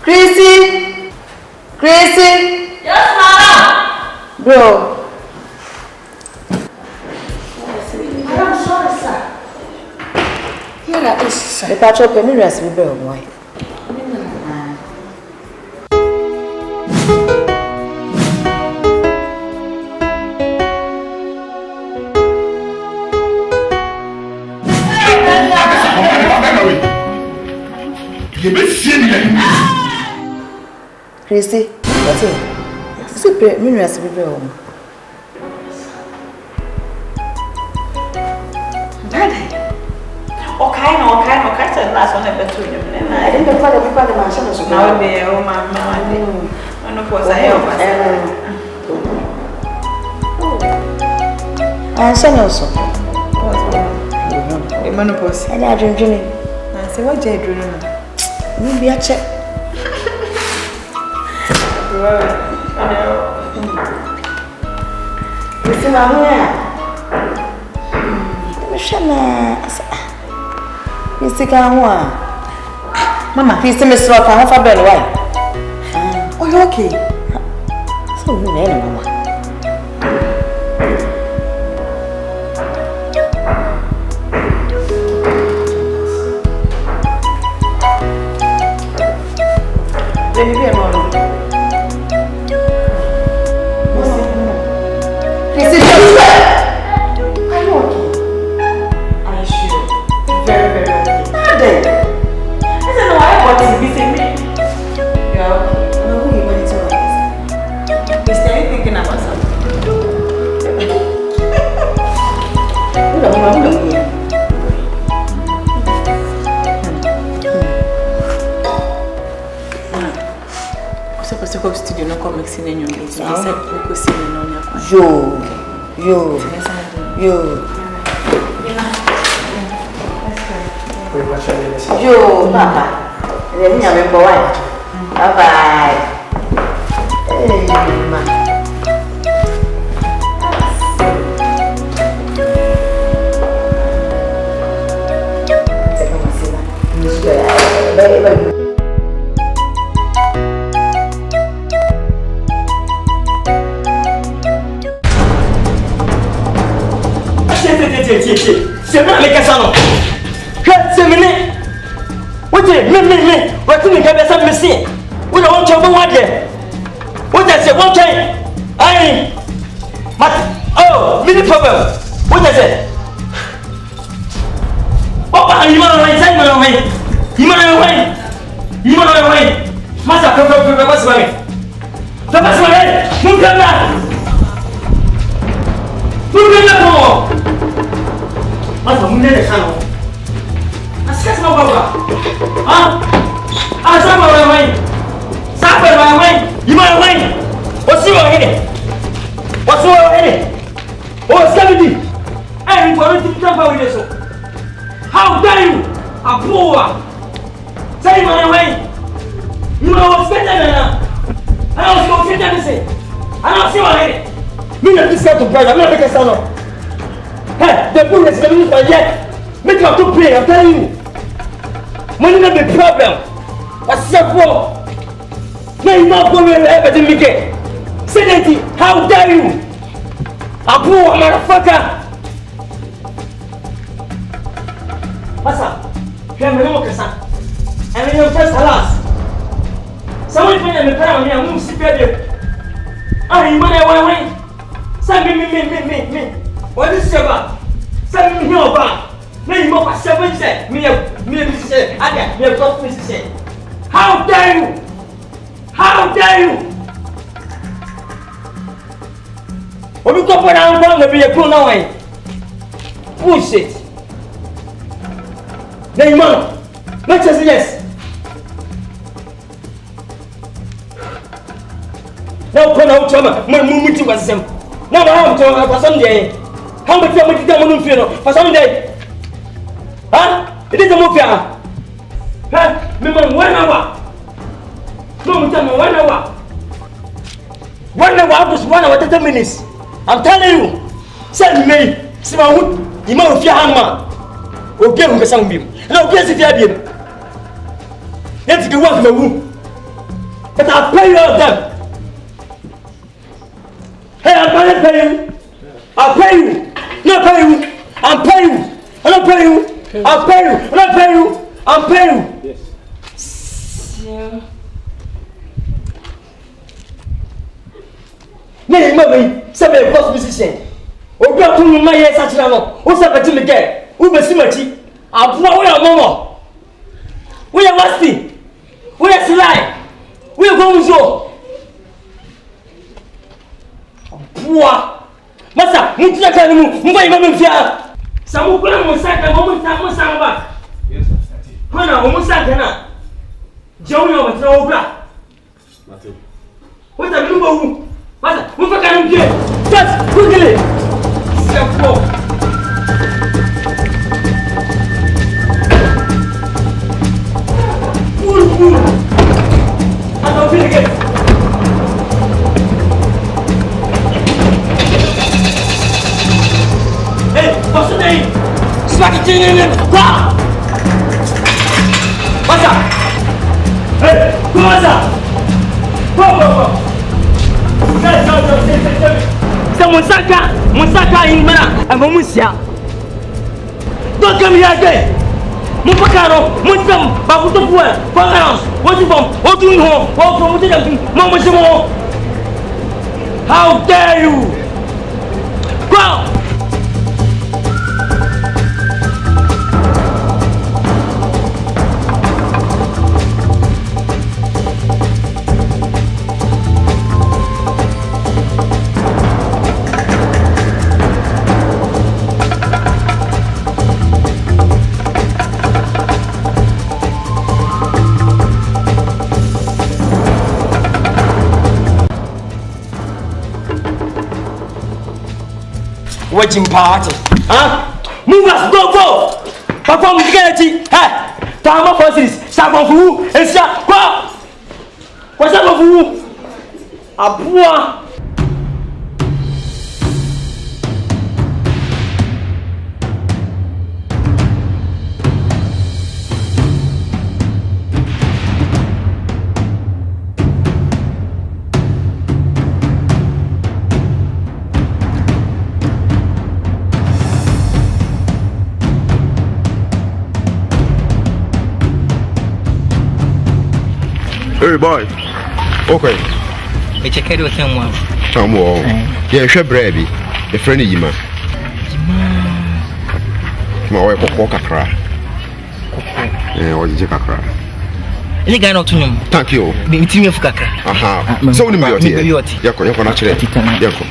Chrissy! Yes, madam! Bro. I am sorry, sir. Here that is, sir. The patrol penny rest will be why. Christy, what's it? Super minerals will be home. Okay, last one ever to him. I didn't know what everybody mentioned. Now, be a woman, and of course, I help and son also. The monopause. And I drink Jimmy. I say, what Jay drew? Maybe a check. It's in my hair. Mr. Kawa. Mama, please tell me so I can have a bell. Why? Oh, you okay? So, you know, Mama. Let me be a moment. Please, it's are you okay? Are you sure? Very, very okay. I don't know why I got to be saying me. You are okay. I know who you want to know. Is there anything thinking about something? Who the here? Supposed to go to studio, no come mixing in your meeting. They said we could see you on your phone. Yo, Papa. Let me have a boy. Bye bye. Hey, ma. C'est moi les cassants. C'est mené. What is me? What is me? Cabeza missing. We don't want to go out there. What is it? One time. I. Oh, mini problem. What is it? Oh, you want to wait? You want to wait? Masa, what's my name? What's my name? Move down. Masa, move down. Asas mau apa? Ah? Asas mau main? Siapa yang main? Gimana main? What's ini? Oh, sekali. Ini baru kita bawa ini so. How dare you? Apa? Saya mana main? Gimana what's better na? Ana what's better na sih? Ana what's ini? Mina discuss to brother. Mina make a sound. Hey, the bull is coming for yet. Make up to pay. I'm telling you. Money not the problem. What's your fault? Now you not going to everything we get. Say how dare you? A poor motherfucker. Passa. Quer me não cansar. É melhor que salas. Someone find me para me, I'm se perder. Ah, irmã é ué. Sabe me. What is your Sabe me não ba. Nem irmão passa bem dizer. Me dizer. Até, me gosto de dizer. How dare you? How dare you? When you come around, I'm going to be a cool now. Bullshit. Then, man, let's just yes. Now, come out to my movement was them. Now, I'm talking for some day. How much time did you feel for some day? Huh? It is a movie. Huh? Remember 1 hour. No, tell me 1 hour. 1 hour was 1 hour 30 minutes. I'm telling you, send me, see my wood, you might have your hammer. Okay, we can be. No, guess if you have him. Let's go work the room. But I'll pay you all of them. Hey, I'm going to pay you. I'll pay you. Not pay you. I'll pay you. I'll pay you. I'll pay you. I'll pay you. I'll pay you. Yes. Yeah. Nee, mami, sabe o boss musician. O gba tun ma ye sa tira no. O sa beti me ge. O be si machi. Abua wo ya momo. Wo ya wasti. Wo ya slide. Wo ya gonzo. Abua. Masa, mutu ya kan mu, mba ima me fia. Samu kuna mo sa ka mo sa ba. Yes, sir. Kuna mo sa ka na. Jawu ya ba tira wo bra. Mate. Wo ta mi bo. Mas, vamos ficar no quê? Faz, por que? Se é fogo. Puro. Ah, não, filho, aqui. Ei, posso daí? Slaquitinho, vá! Passa! Ei, começa! Vamos! C'est mon sac à une mana, à mon moussia. Donc, comme il y a des mon pacaro, mon femme, pas pour tout point, pas balance, what you bomb, what you know, what from the mon. How dare you? Go! Watching party, huh? Move us, go! Perform the hey! Time for this, Sabon Fou, and Sa, quoi? What's up, Fou? A bois. Hey boy. Okay. Me check it with someone. Yeah, share bread. The friend Yima. Ma wa kokko kakra. What did you kakra? Any guy not to him. Thank you. Me team of kakra. Aha. So we be yako na chere. Yako.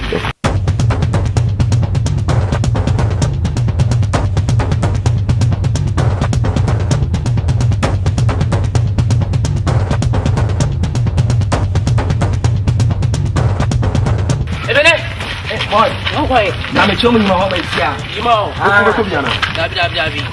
Boy, no way. I'm showing you my home here. You know. Dabi.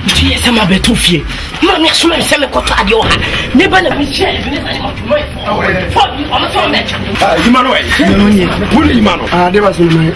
Tu es ça m'a bétouffié. Maman, je me suis côté à Yoha. Mais pas le Michel, venez à moi. Ah, Emmanuel. Où est Emmanuel? Ah, des vas Emmanuel.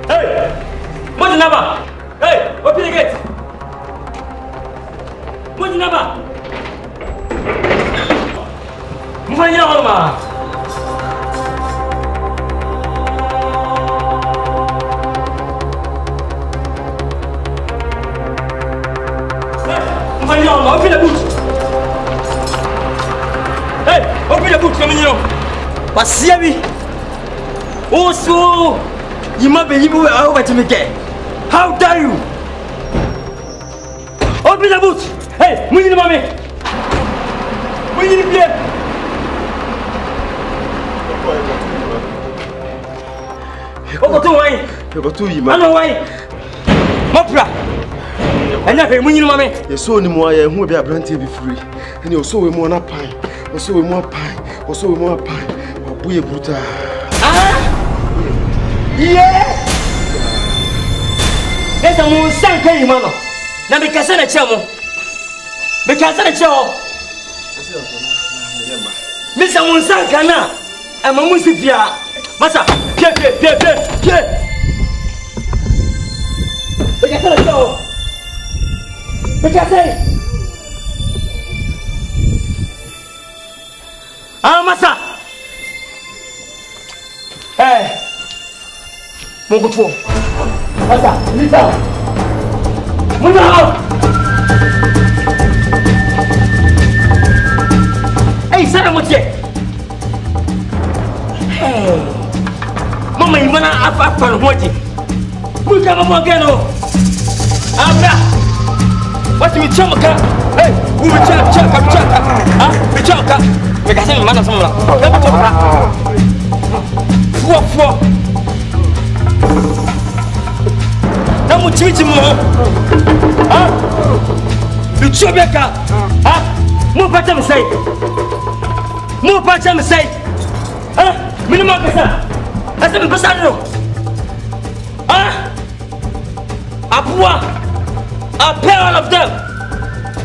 Hey! Mojinaba! Hey! Open the gate! Mojinaba! Mufanya horma! Mufanya horma! Open the boot! Hey! Open the boot! Come in here! Pasiabi! Also! You might believe we are over to me. How dare you? Open the boot! Hey, we need mommy! We need to play! Over to why? Over to you, man. I know why. Mopra! And nothing, we need mommy. You saw him why who will be a brandy be free. And you saw him more pine, or so more pine, or so more pine, or we a brutal. Ah! Yeah! There's a moon sank, mama. Now because I'm a chamo. Because I'm a chamo. Mr. Monsankana, I'm a Musifia. Massa, get. Because I'm a chamo. Because I'm Massa. Hey. Mungu tu. Sasa, lita. Mungu hao. Hey, sana motie. Hey. Mama imana apa hoji. Mungu kama mwangeno. Abra. Watu michomka. Hey, umechaka. Ah, michomka. Mekasema mana samula. Kama chomka. Fua. Namu chichi mo. Ah? Bichobeka. Ah? Mo pacha msai. Ah? Mimi makasa. Asa mpasa no. Ah? Apua. I'll pay all of them.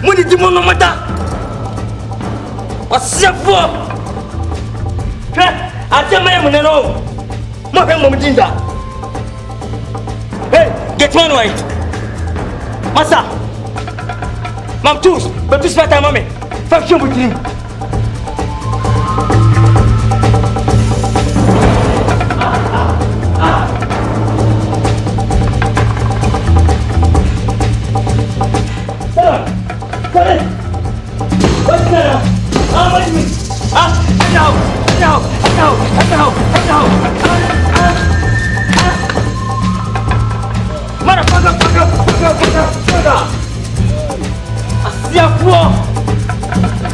Money to no matter. What's your for? I tell my woman, no. My family ginger. Hey, get one right. Massa. Mam tous, but this matter, mommy. Fuck you with him.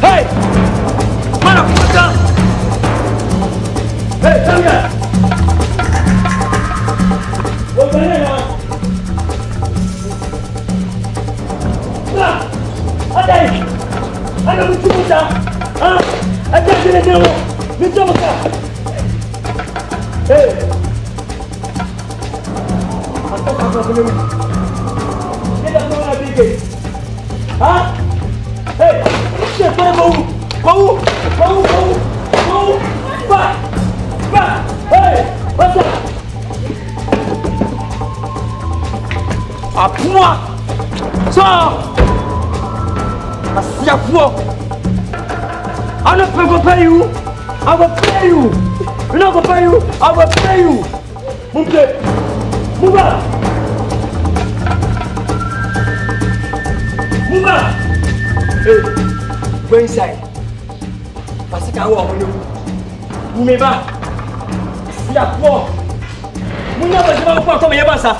Hey! Motherfucker! Hey, come here! What's the name, man? I don't know what I can't get it anymore. Hey! I'm talking about the name. Get that one big. Huh? Hey! Shit, go! Back! Hey! What's up? Apprends-moi! Sors! I don't pay you! I will pay you! You not gonna pay you? I will pay you! Move it! Move out! Move out! Hey! Go inside. Parce que vous me va. Il y a quoi? Vous n'avez pas encore comme il y a ça.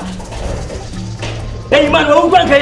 Et il m'a dit, vous avez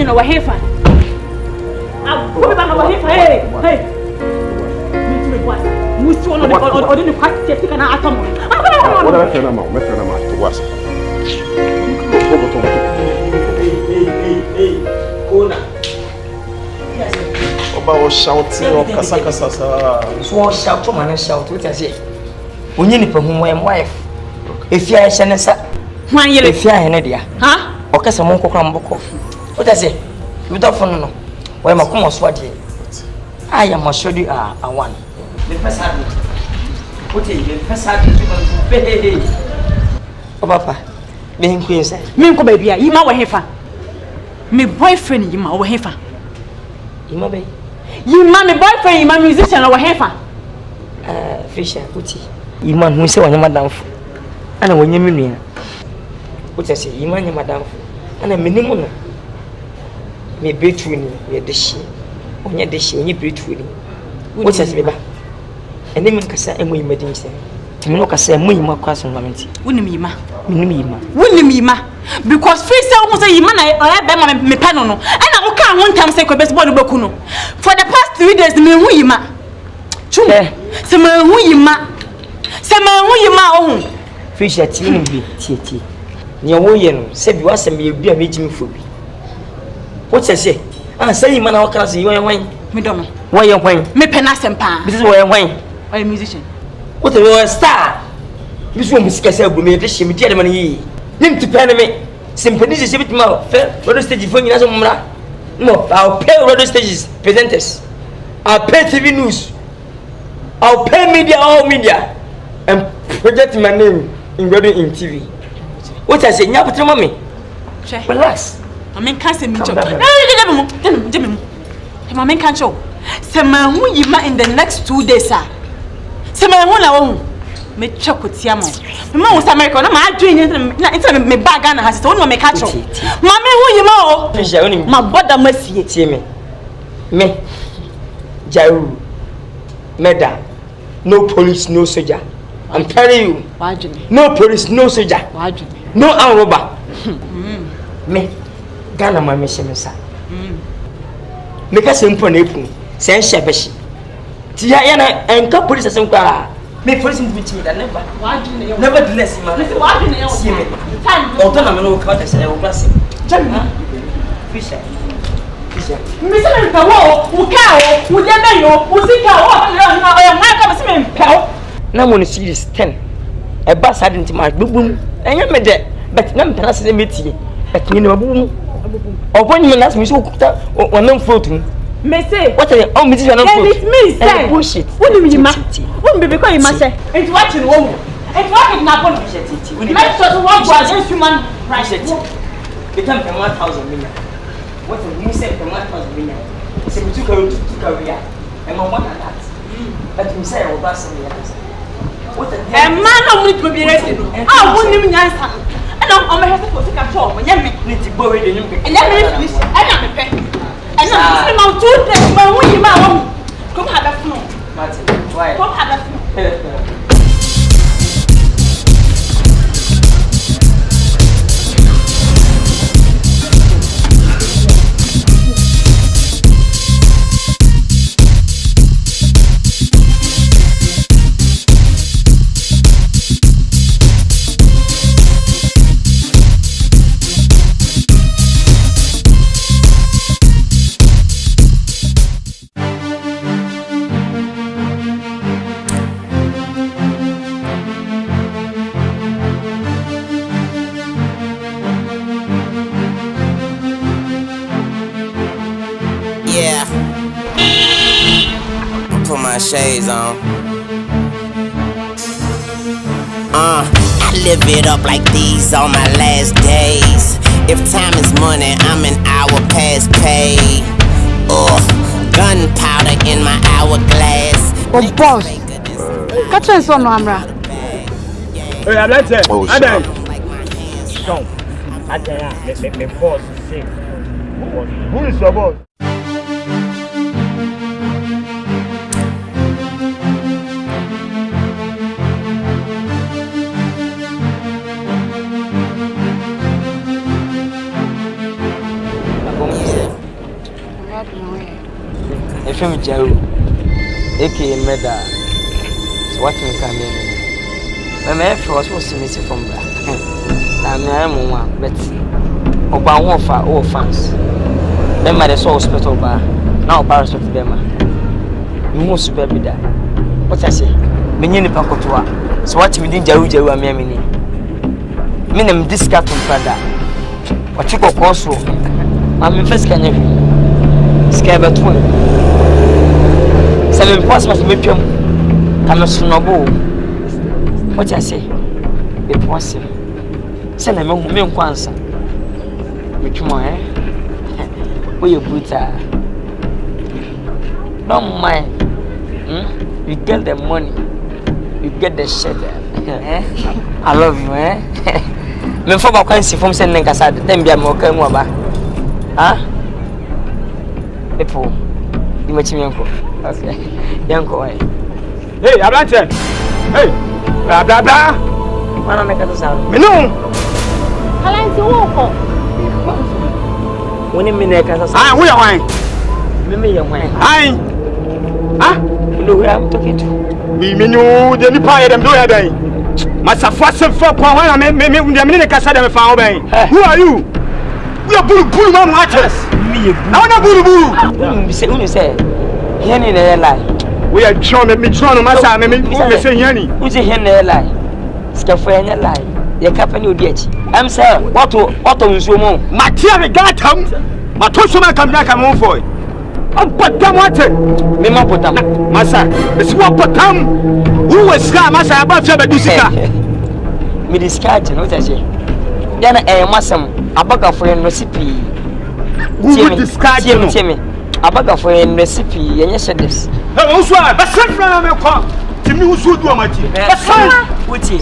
you know what here for? What about what here for? Hey! You see one of the quite taking an atom. What am I saying about? Hey, Kona. About shouting or Kasakasa. So shout to man shout, what I say. When you need my wife. If you are Shanessa, why you if you are an idea? Huh? Okay, someone could come book off. What I say? You don't know. Why my come on swati? I am a show you a one. The first habit. What is the first habit? Oh, Papa, being queen said, Minko baby, you know what heifer. My boyfriend, you know what heifer. You know, baby. You my boyfriend, you my musician, or heifer. Fisher, Putty. You man who say when you're madam. And when you're million. What I say, you man, your madam. And a minimum. Me between you, the she. On your dish, and you between. What says me back? And then can say, and we made him say, Timoka say, we more cousin, wouldn't me, ma. Because free sell almost a man, I have me panono, and I can't one time say, best body bocuno. For the past 3 days, the me, ma. Chule, some ma, fish at tea. Your woman said you asked me to be a meeting for me. What's I say? I say, man, I'll cast you away. Madonna, why you're wine? Me penas and pan. This is why I'm wine. Or a musician. What a star! This woman is scarce able to make this shame, money. Him to pen me. Sympathy is a bit more fair. What is the difference? No, I'll pay radio stations, presenters. I'll pay TV news. I'll pay media, all media, and project my name in radio in TV. What I say, you have to mommy. Relax. I mean, can't say me. I can't show. Sama who you in the next 2 days, sir. Sama who na me check with Yamo. Mama was American. I'm doing it. Me bag and has told me catch up. Mamma, who you know? My brother must see me. Jaru. Meda. No police, no soldier. I'm telling you. No police, no soldier. No armed robber. Me. Ghana, my mission, sir. Make a simple name. Send Shabashi. Tia and cut police as some car. Make police in which me that nevertheless, see me. Autonomous cut as a blessing. Fisher. Mr. Power, who cow, who never who see cow, no one sees 10. A bus hadn't my boom, and you're dead, but none can ask the meeting. But you know, boom. Or when you ask me so cooked up or no floating. May say, what are the only mission of me? Say, bullshit. What do you mean? Wouldn't be because you must say, it's watching woman. It's watching not one of it. Let's just walk against human rights. Become 1,000 million. What do you say for 1,000 million? Say, we took a career. And my one at that. But you say, I will pass me. What a man of me to be ready. I wouldn't even answer. And I'm going to take a talk when you need to go in the new. And let me finish. I am prepared. And I'm 2 days, but when you come have a flow. Why? Come have a flow. Shades on. I live it up like these on my last days. If time is money, I'm an hour past pay. Gunpowder in my hourglass. Oh, boss. Catch us on Amra. Hey, I'm not saying. Oh, Adam. Stop. Adam, me boss is sick. Who is your boss? If I'm Joe, aka Meda, so what can come in? My man was missing from that. I'm one, but about one for all fans. Then my soul hospital bar, now Paris with them. You must be that. What I say? Minion Pacotua, so what you did, Jaru, I mean, Minim this captain father. What you go also? I'm in first can you scare about 20. 7 possible to make him come snowball. What I say? It was him. Send a man Nkansah. Which one, eh? Where you put her? Don't mind. You get the money, you get the shit. I love you, eh? Me for my country from sending Nkansah, then be a more come over. Huh? People, you make me uncle. Okay, uncle. Hey, Ablante. Hey, blah blah blah. Wanna make a sound? Me no. How long is the walk? When you mean Nkansah? Ah, who you wine? Me your wine. Aye. Ah, you know who I'm talking to? Me know the nipa them do here then. Masafo asefo kwa wan me Nkansah dem fa obey. Who are you? We are bulu man watchers. Me bulu. I wanna bulu. You say here in the lie. We are trying me masa me say here ni. Who say here in the lie? Skafo here lie. Your company odi echi. I'm say what nsuo mo. Matia me gatam. Ma to so ma kamna kam on for. Ampatam ate. Me ma potam. Masa, esi wa potam. Who was ska masa aba fe bedu sika. Me diska je no taje. Ya na masam abaga for en recipe. Who diska je no. Tiemi. Abaga for en recipe yenye shedes. Eh wo so a be sefra me ko. Timi wo so du amati. Be san. Wuti.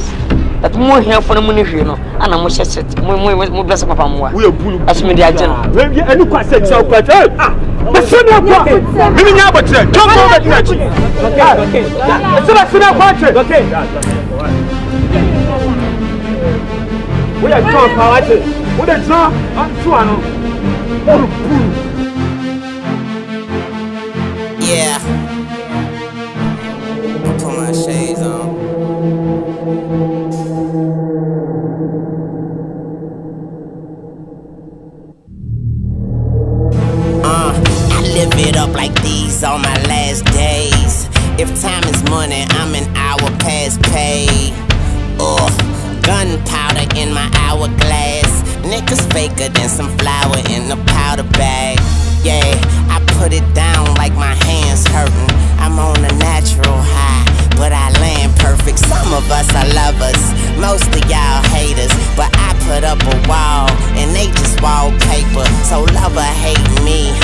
That more here for the money here no. Ana mo sheset. Mo bless papa mo wa. We bulu. Asme di agye no. We enu kwa se tsa kwa. Ah. Be se me kwa. Mimi nya abotre. Come over here. Okay. Se na kwa che. Okay. We are trying power to. We are trying. I'm trying. Yeah. I'll put my shades on. I live it up like these on my last days. If time is money, I'm an hour past pay. Gunpowder in my hourglass. Niggas faker than some flour in the powder bag. Yeah, I put it down like my hands hurting. I'm on a natural high, but I land perfect. Some of us are lovers, most of y'all haters. But I put up a wall, and they just wallpaper. So love or hate me,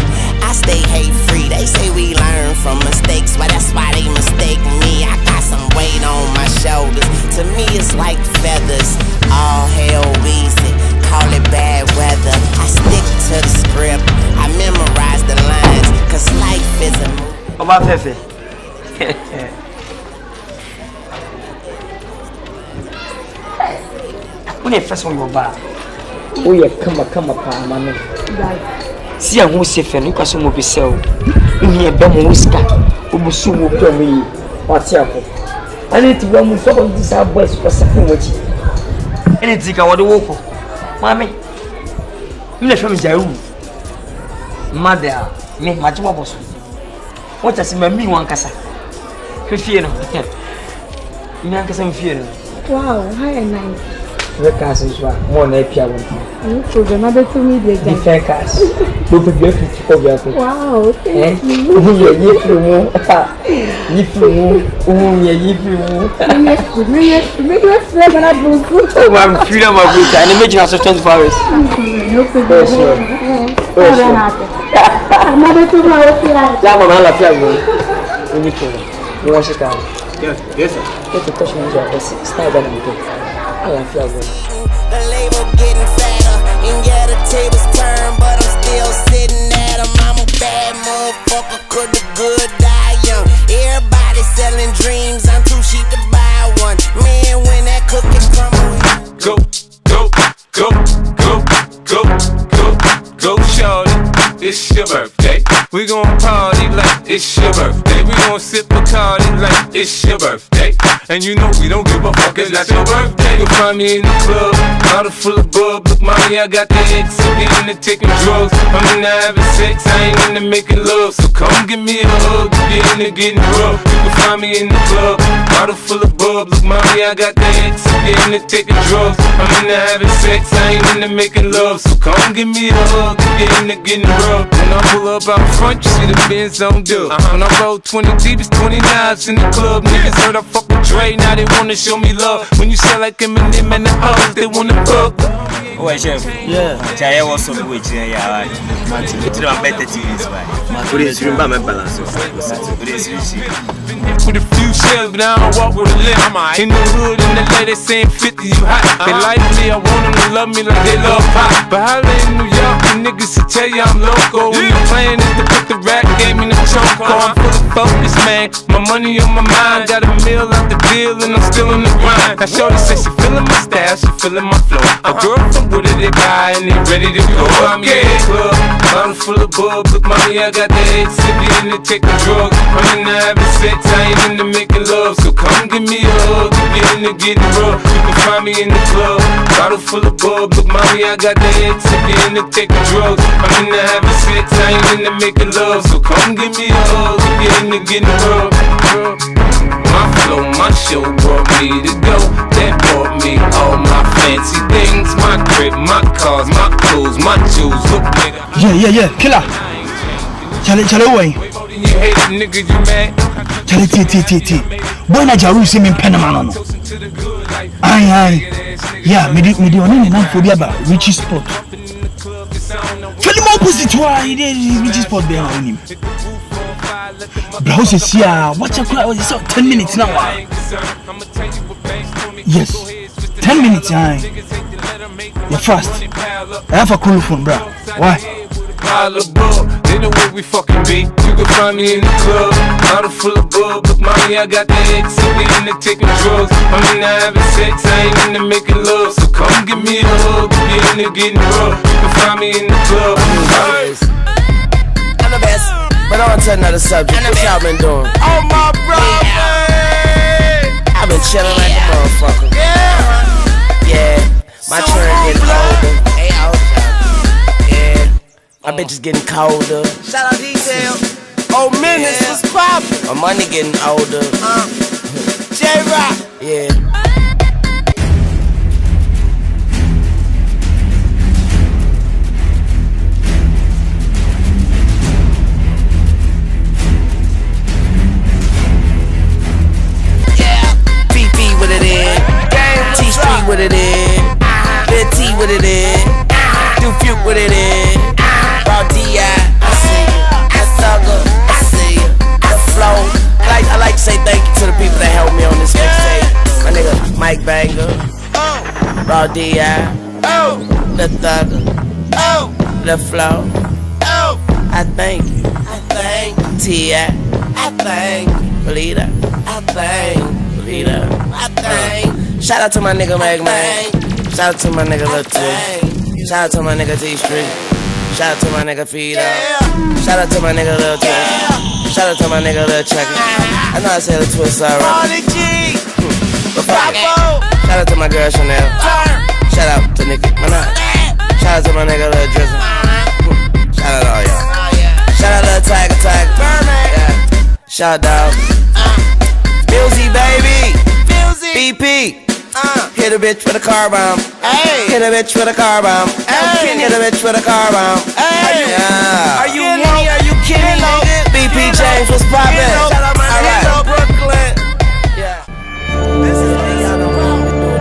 I stay hate free. They say we learn from mistakes, well that's why they mistake me. I got some weight on my shoulders. To me it's like feathers. All hell easy, call it bad weather. I stick to the script, I memorize the lines, cause life is a movie. Oba Fefe. When you first one your bar, oh yeah, come pa mama. See a who say fe no kwaso mo be sell. Who here be mo whisker, obusu mo pe me. What's up? I need to go move some of these boys for something with you. Anything I want to walk. Mommy, me na from Jaru. Mother, me majwa boss. What as me Nkansah. Fefe no. Me Nkansah fefe no. Wow, hi nice. The cars is more than a no problem. I bet to me the different cars. Look at your wow, thank you. I'm freedom of it. And imagine us 24 hours. Yes, sir. Get the question is your style that I'm doing. The label getting fatter, and yeah, the tables turn, but I'm still sitting at them. I'm a bad motherfucker, could the good die young. Everybody selling dreams, I'm too cheap to buy one. Man, when that cookie crumble, go, shorty. It's your birthday. We gon' party like it's your birthday. We gon' sip Bacardi like it's your birthday. And you know we don't give a fuck, it's not your birthday. You'll find me in the club, bottle full of bub. Look, mommy, I got the X, I'm into taking drugs. I'm into having sex, I ain't into making love. So come give me a hug, get into getting rough. You can find me in the club, bottle full of bub. Look, mommy, I got the X, I'm into taking drugs. I'm into having sex, I ain't into making love. So come give me a hug, get into getting rough. When I pull up out front, you see the Benz on dub. When I roll 20 deep, it's 29s in the club. Niggas heard I fuck with Dre, now they wanna show me love. When you sell like Eminem and the others, they wanna fuck. Oh, chef. Yeah. Jaya was on the way. Yeah, right. To the better TVs, right? Good is room by my balance. Good is with a few shells, but I don't walk with a limp. In the hood, in the lady saying 50, you hot. They like me, I want them to love me like they love pop. But holla in New York, the niggas will tell you I'm loco. When the plan is to put the rap game in the trunk. I'm full of focus, man. My money on my mind. Got a meal out the deal, and I'm still in the grind. Now shorty says she feeling my style, she feeling my flow. A girl from Wooded, they buy, and they ready to go. I'm in the club, bottle full of bub. Look, mommy, I got the X, if you into taking drugs. I'm into having sex, I ain't into making love. So come give me a hug, if you into getting rough. You can find me in the club, bottle full of bub. Look, mommy, I got the X, if you into taking drugs. I'm into having sex, I ain't into making love. So come give me a hug, if you into getting rough. My flow, my show brought me to go. That brought me all my fancy things. Benz, my crib, my cars, my clothes, my jewels. Look, nigga. Yeah. Killer. Chale way. You hate it, nigga, you mad? Chale T. Boy na jaru see me penamano no. Aye. Yeah, me di oni na for dia ba Richie Sport. Feli mo opposite wa Richie Sport be on him. Bro, see watch a cry was 10 minutes now. Yes. 10 minutes aye. You're fast. I have a cool phone, bro. Why? They know where we fucking be. You can find me in the club, bottle full of bug. But mommy, I got the X, and we in the taking drugs. I'm in the having sex, I ain't in the making love. So come give me a hug, if you're in the getting rough. You can find me in the club. I'm the best, but on to another subject. What y'all been doing? Oh my brother, I've been chilling like a motherfucker. Yeah, my turn getting older. My bitch is getting colder. Shout out Detail. Oh, minutes was poppin'. My money getting older. J-Rock. Yeah. PP with it in. T-Street with it in. Big T with it in. Duke with it in. D.I. I see you. I thugger. I see you. The flow. I like to say thank you to the people that helped me on this mixtape. My nigga Mike Banger. Raw D.I. The thugger. The flow. I thank you. I thank T.I. I thank Leader. I thank Leader. I thank. Shout out to my nigga Meg Man. Shout out to my nigga Lil T. Shout out to my nigga T-Street. Shout out to my nigga Feed Out. Shout out to my nigga Lil Twist. Shout out to my nigga Lil Checker. I know I said a twist already. But fuck it. Shout out to my girl Chanel. Shout out to Nicki Minaj. Shout out to my nigga Lil Drizzle. Shout out to all y'all. Shout out Lil Tiger. Yeah. Shout out Millsy baby. BP. Hit a bitch with a car bomb. Hey. Hit a bitch with a car bomb. Hey. Hit a bitch with a car bomb. Hey. Yeah. Are you kidding? Are you kidding? BP James was poppin'. All right. Brooklyn. Yeah. This is me. Y'all know what I'm doing.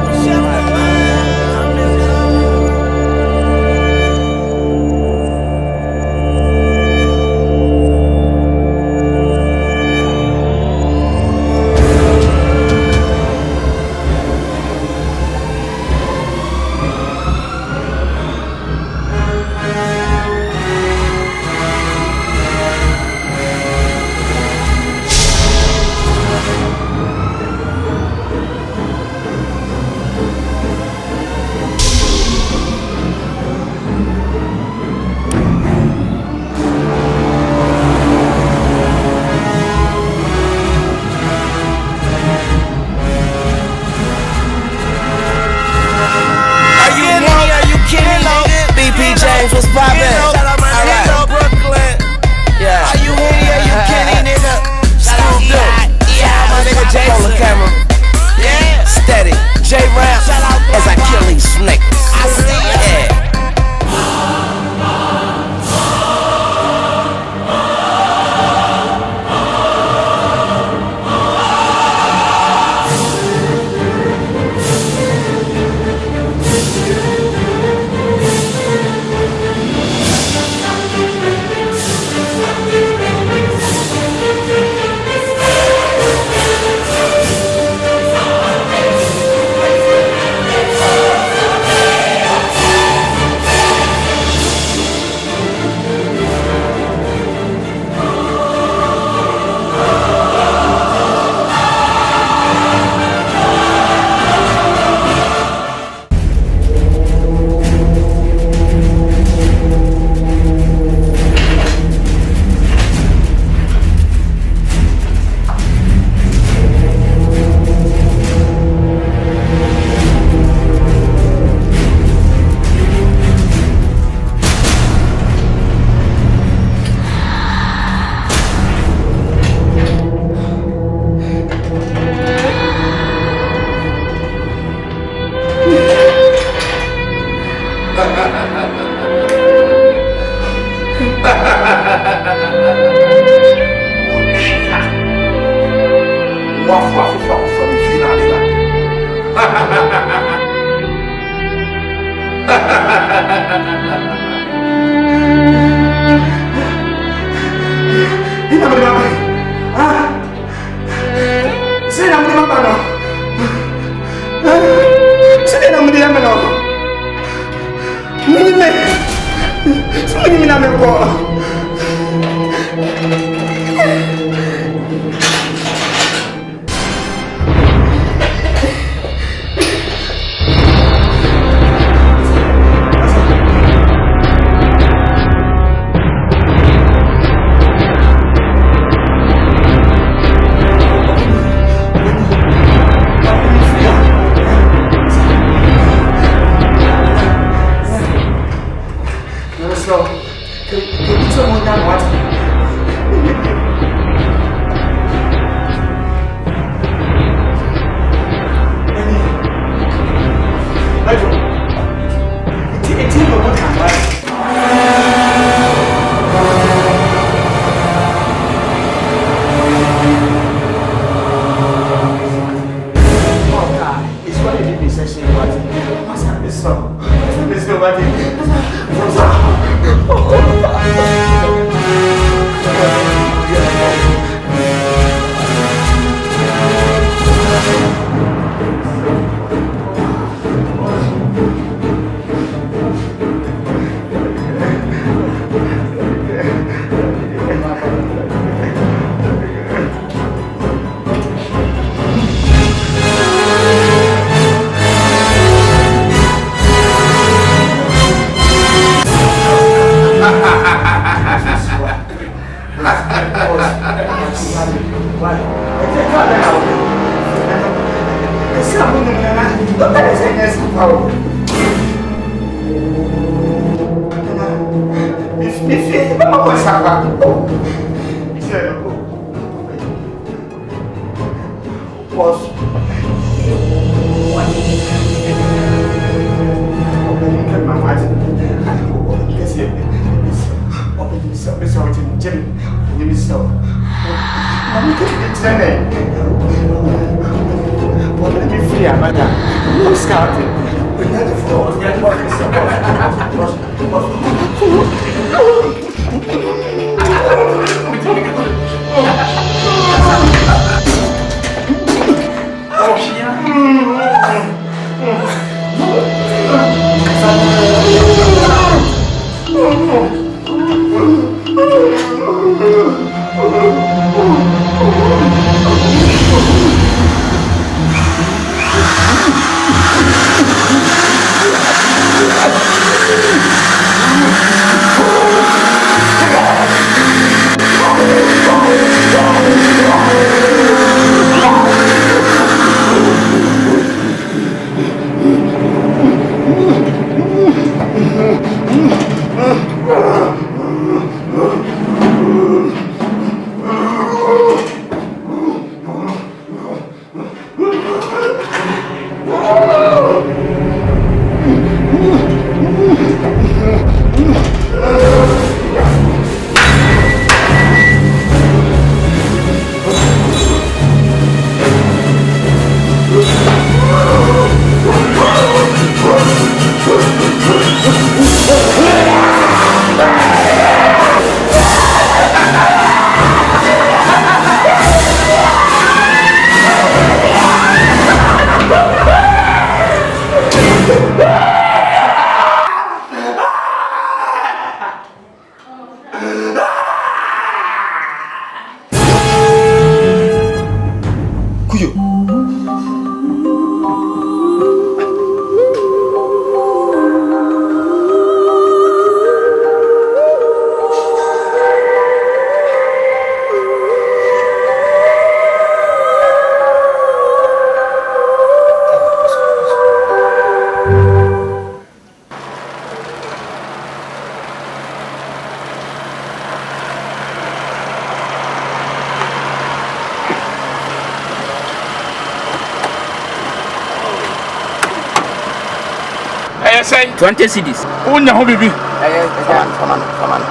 say 20 cedis. Unya ho bibi. Come on.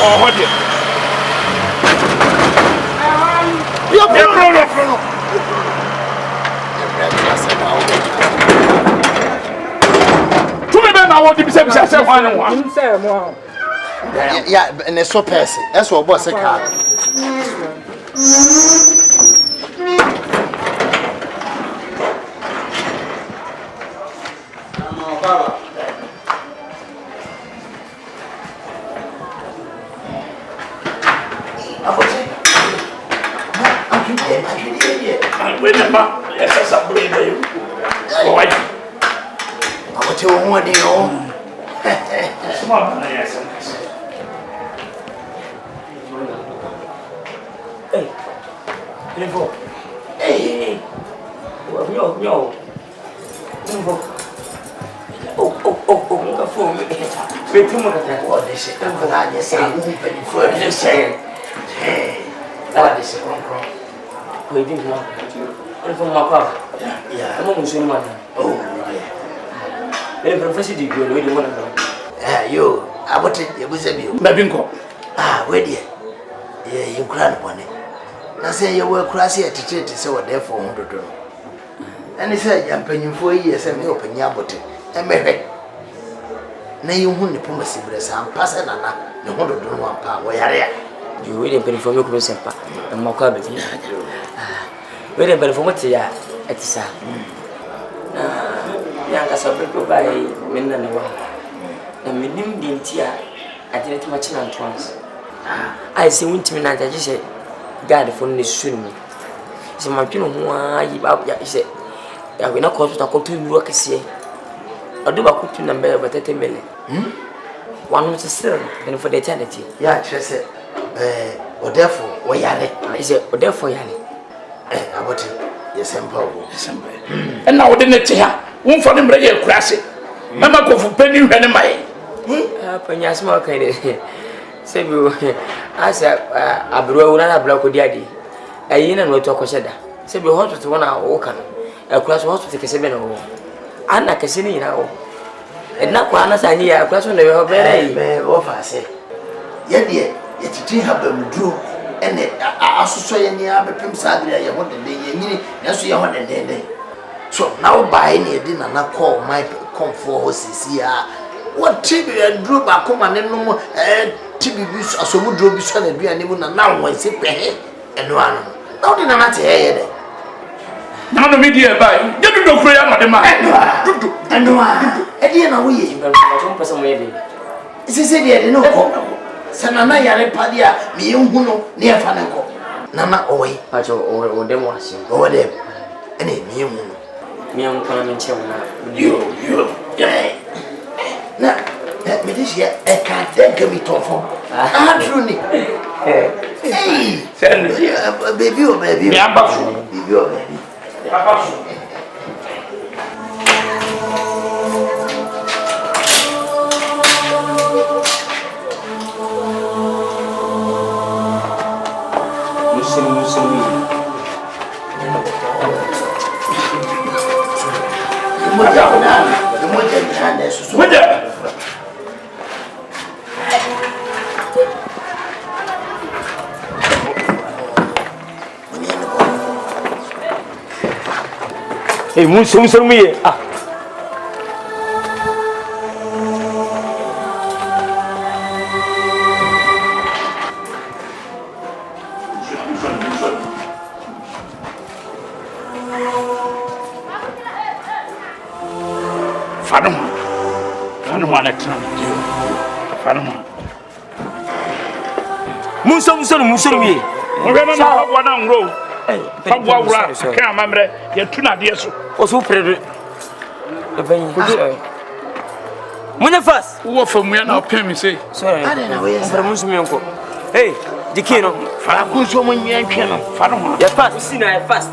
Oh, hold it. I want to be said, one. Yeah, and it's so passy. That's what was a car. You grant one. I say you were crazy at the so therefore 100. And he said, I'm paying 4 years and open your body. And maybe now you won't promise I'm passing and the 101 pound where you waiting penny for your person and more covered. Waiting penny for what you are at the side. Young as a big by Mindanao. And we didn't be here. I didn't much and once. I see winter night. I just said, God, for this soon. So my pin why you up yet. He said, I will not call to talk to you. Work is here. I do a cook number but 30 million. One was still and for the eternity. Yeah, she said, or therefore, why are they? Or therefore, Yanni. About it. Yes, I'm powerful. And now didn't say, won't for them break a classic. Mamma go for penny when am I? Penny small kind of. Say, I said, I blew another block with daddy. I didn't know to talk. Say, be hot to 1 hour walk. A class was to take a 7 or I'm not a sinning now. And now, one as I hear a class on the very off. I say, yet, yet, you have them drew. And I also saw any other pimp sadly. I wanted the year, that's your 100 day. So now buy any dinner, not call my comfort horses here. What TV and drew back home and no more TV bus as a wood drove son and be an even now when sick and one. Now did not hear. Now the media by you don't create my man. And no, I didn't know we for some way. Is it said, no, Sanana Yarepadia, me Unguno, near Fanako. Nana away, or them was over them. Any me uncle and children. You, yeah. Now, let me this year, I can't think of it all. I'm truly. Hey, baby, oh, baby, I'm back. Baby, oh, baby. Hey, Munsum me. Munsum me. I can't remember. You're too not dear. What's who played? When first, who from me now pay me say, sorry, I don't know. Hey, the king of Farakuso, when you're fast, you see, I fast.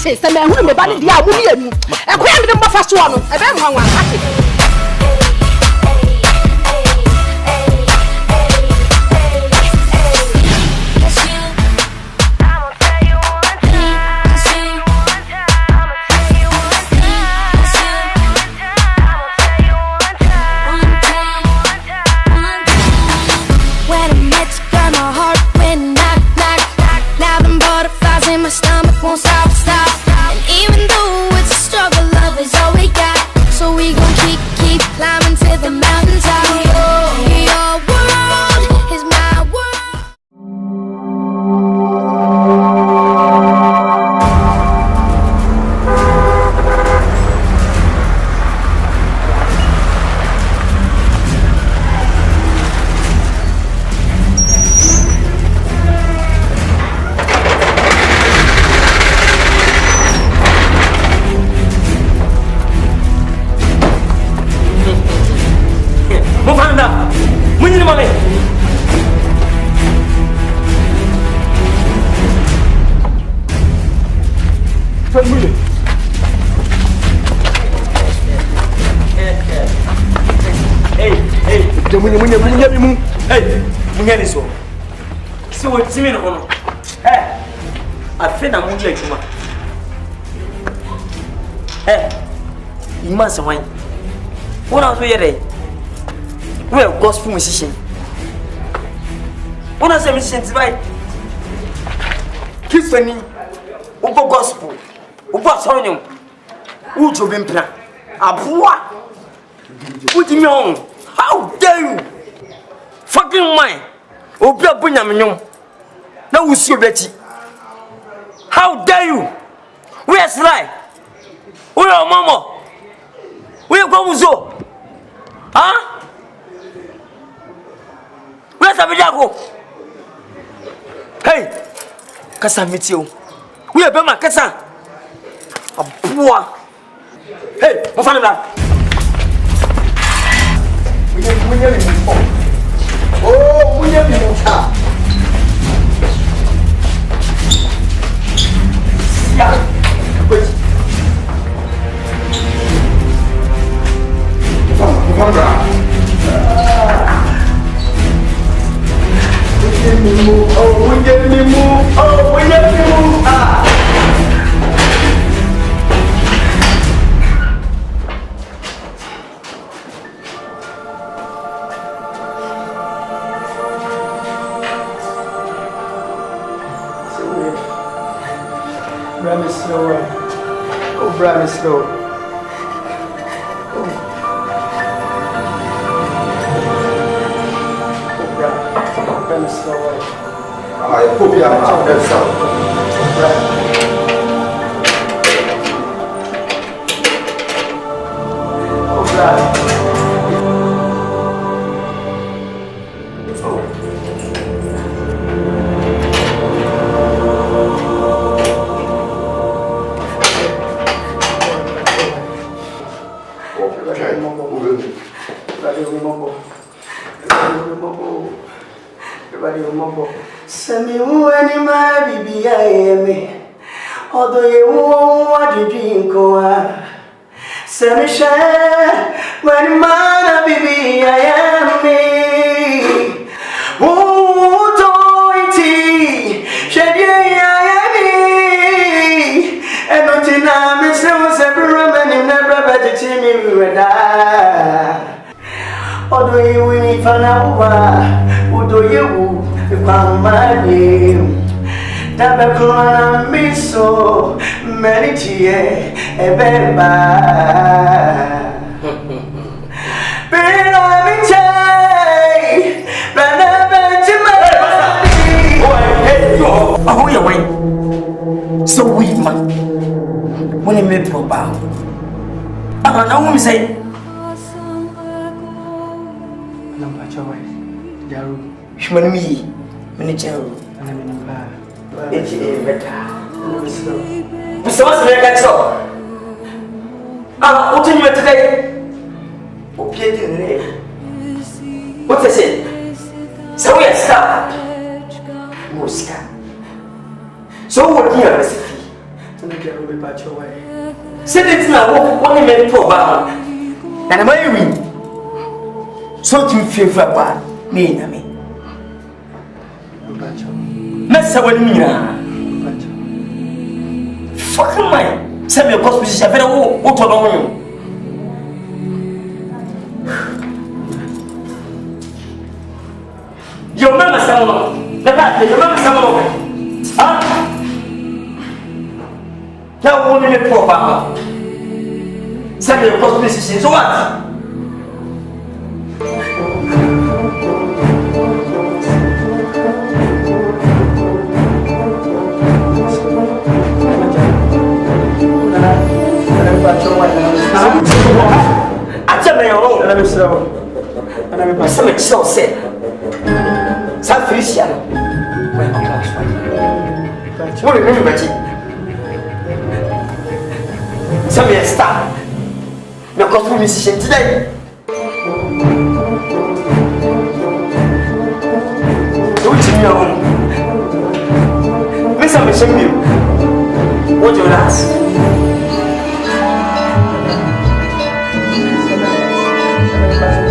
ate se me hu me ba ne dia mu ni anu e ko ya me mba fa so no e be nwa ate my stomach won't stop. And even though it's a struggle, love is all we got. So we gon' keep climbing to the mountaintop. Your world is my world. Immense wine. What else we are? We are gospel musician. What else musicians right? Tiffany, Ugo gospel, Ugo sonium, Ujo Bimpla, Abua. What do you mean? How dare you? Fucking mine. Obia Bunyamino. Now we see Betty. How dare you? Where's life? Where are Mama? Where go Muzo? Huh? Where's Abijago? Hey, Kasa meet you. We are Bema Kasa. A poor. Hey, what's on that? Oh, we have been slow. I hope you are not Send me any my baby, I am. Although you won't want to drink, send me share when my baby, I am me. Oh, toity, shed I am me. And not in a miss, was a roman in a rubber to me, we were there. Although you will find out, who do you? Mama name, Tabacona miso, many tea, a beba. Oh, you're right. So weak, man. When you made proper, I don't know say. Shmanimi, Minichel, and it's better. Mr. Master, what are you today? What is it? So we are stuck. Muska. So what do you have? na ma yewi so tim fefa ba me nyame messa wani mina fucking my send me a cost position very what to do yo mama sama na yo mama sama ah now only me for papa send me a cost position so what Some so said, some Christian. What remember it? Some star. No costume musician today. Don't you know? Miss I'm ashamed you. What do you ask?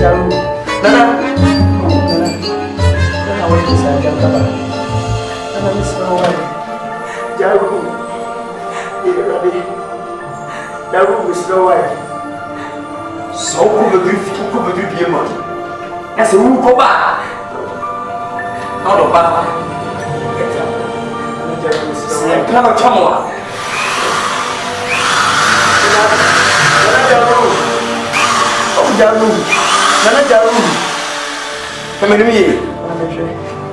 Nana, what is that? Nana, Miss Rowan, Jaru, Jaru, Miss Rowan. So, who will you be a man? As a who go back? Out of back. Come on, come on. Oh, Jaru. Nana Jaru, come in here.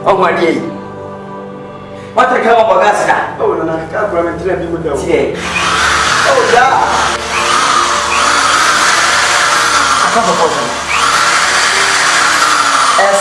Oh, my dear. What a come of Augusta? Oh, Nana, I can't remember you with the tea. Oh, yeah. I come for them. As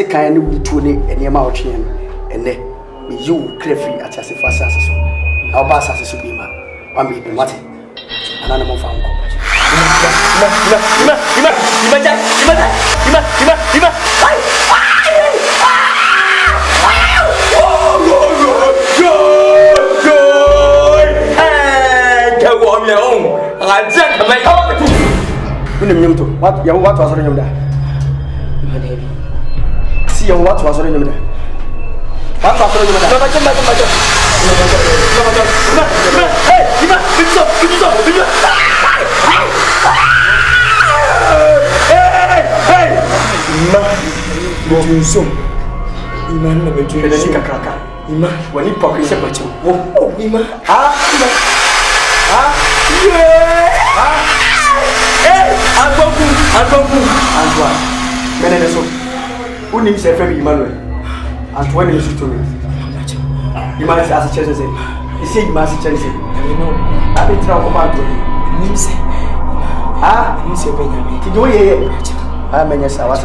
Sika ni wutu ni enema otwe no ene me you crefree atase fa asase so a ba asase so bi ma wa me bi mate anana mo fa nko ima What you what was on him there? See you what was on him there? What was on him there? Hey, it's up. Hey! Between so. Iman na between so. Iman, when you pocket separate. Oh, Iman. Antoine. Meneso. Who needs a friend Emmanuel? Antoine is to me. You must ask a chance. You say you must chance. You know, I've been trying to find you. You say, you say, Benjamin. Did you hear? I'm in your house.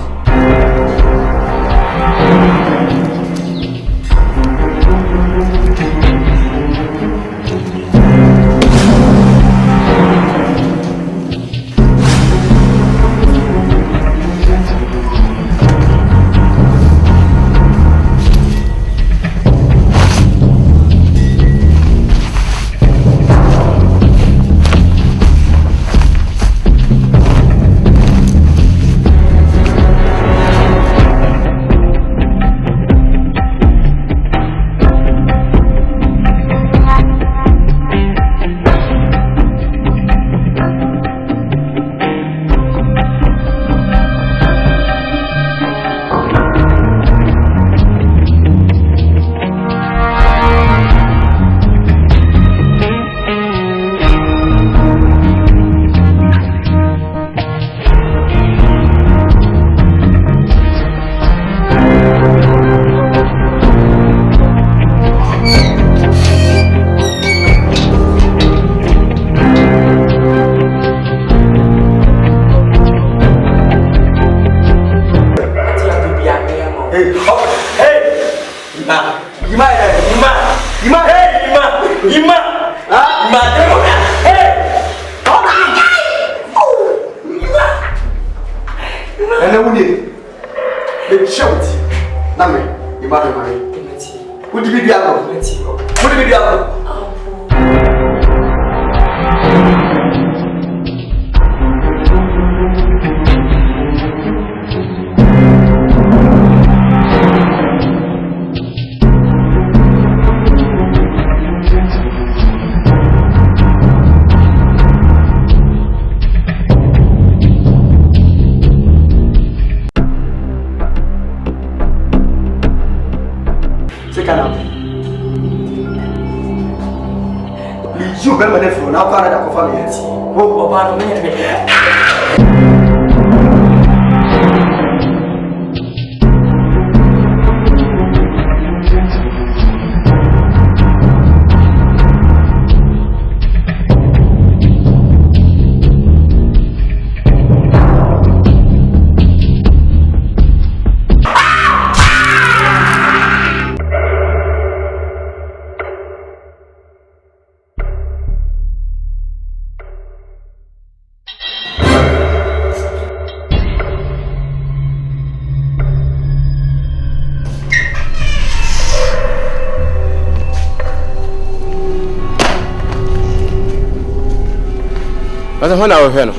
When I was here,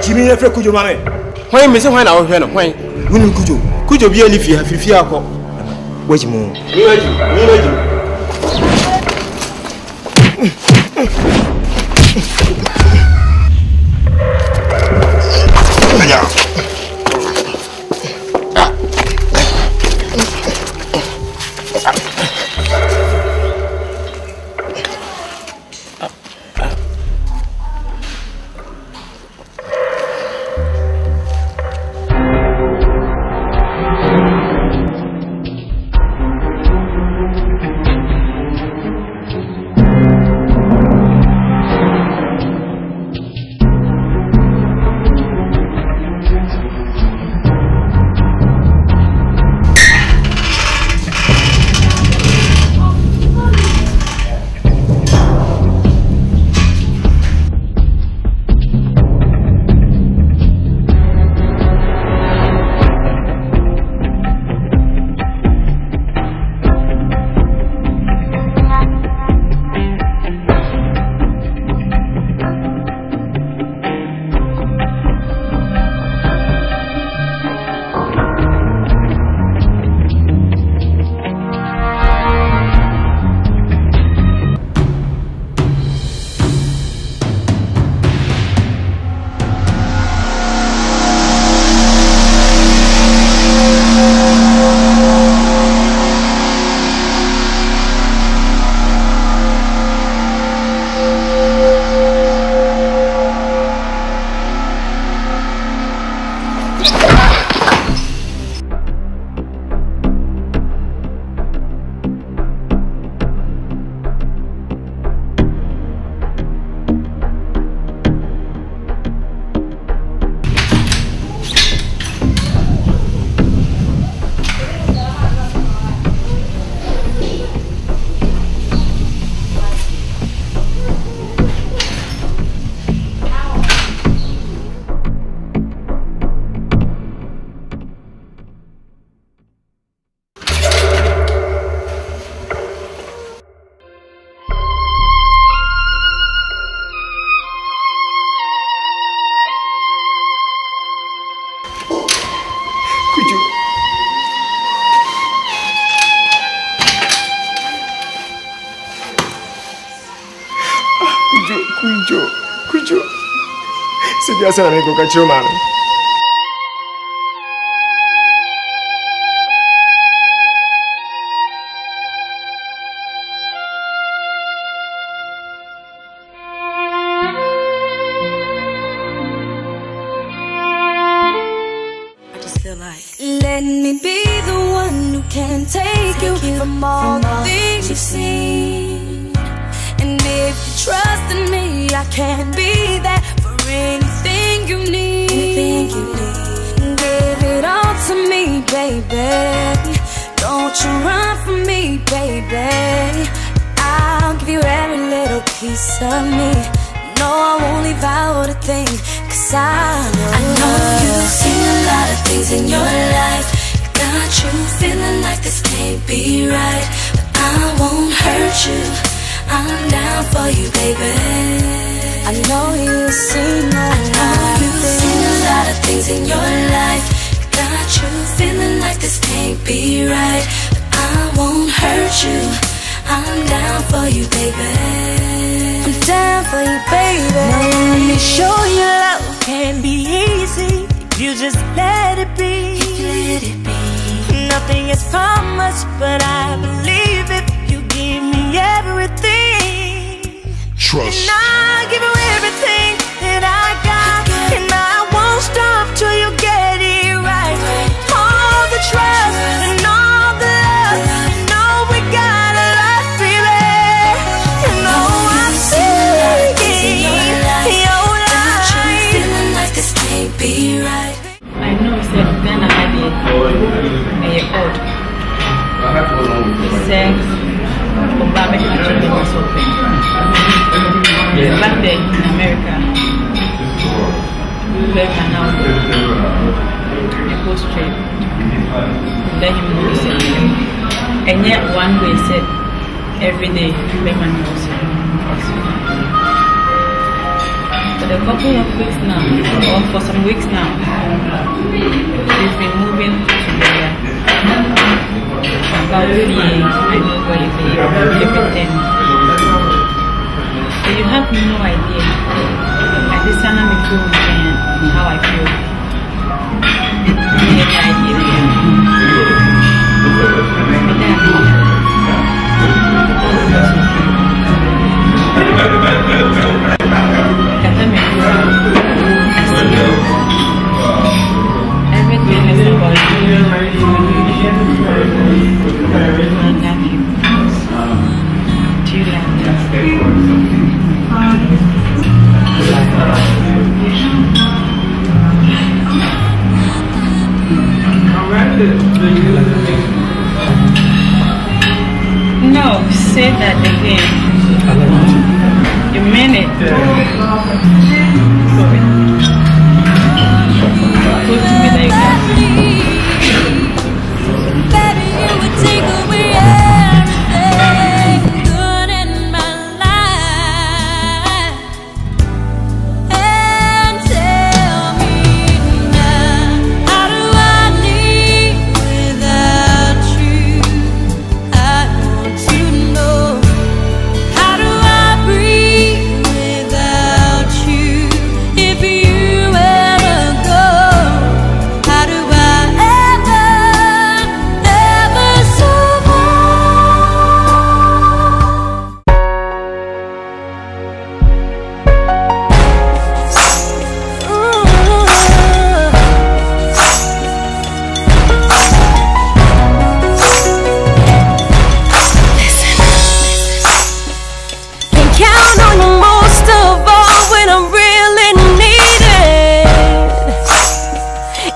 Jimmy, if you could, mammy. When Miss when I was here, when could you be any fear? Wait more. See you soon, go catch you, man. Let me be the one who can take you from all the things you've seen. And if you trust in me, I can be there for anything you need. Give it all to me, baby. Don't you run from me, baby. I'll give you every little piece of me. No, I won't leave out a thing, 'cause I know you've seen a lot of things in your life. Got you feeling like this can't be right, but I won't hurt you. I'm down for you, baby. I know you've seen a lot of things in your life. Got you feeling like this can't be right, but I won't hurt you. I'm down for you, baby. I'm down for you, baby. Now let me show you love can be easy. You just let it be. Let it be. Nothing is promised, but I believe if you give me everything. Trust. And I give you everything that I got, and I won't stop till you get it right. All the trust and all the love, you know we got a lot, baby. You know I'm seeing your life. Feeling like this can't be right. I know he said then I had a odd. He said Obama actually was open. Back then in America, where can now you go straight. Let him know he said, and yet one way said every day Beckman knows. For a couple of weeks now, or for some weeks now, we've been moving together. About feeling, I know where you live with them. So you have no idea. At this time, I'm feeling how I feel. You have no everything is about you. No, say that again. You mean it. Sorry. Go to me like that. Baby, you would take away everything good in my life. And tell me now, how do I live without you? I want to know, how do I breathe without you? If you ever go, how do I ever count on you most of all when I'm really needed.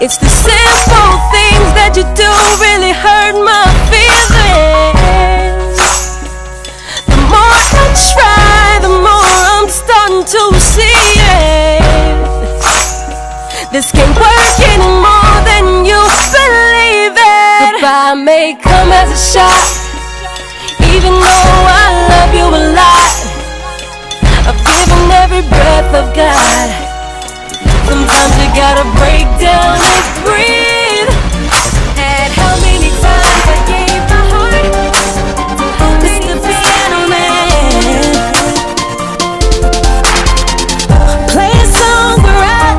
It's the simple things that you do really hurt my feelings. The more I try, the more I'm starting to see it. This can't work anymore than you believe it. Goodbye may come as a shock, even though I love you a lot. I've given every breath I've got. Sometimes you gotta break down and breathe. And how many times I gave my heart to Mr. Piano Man. Play a song where I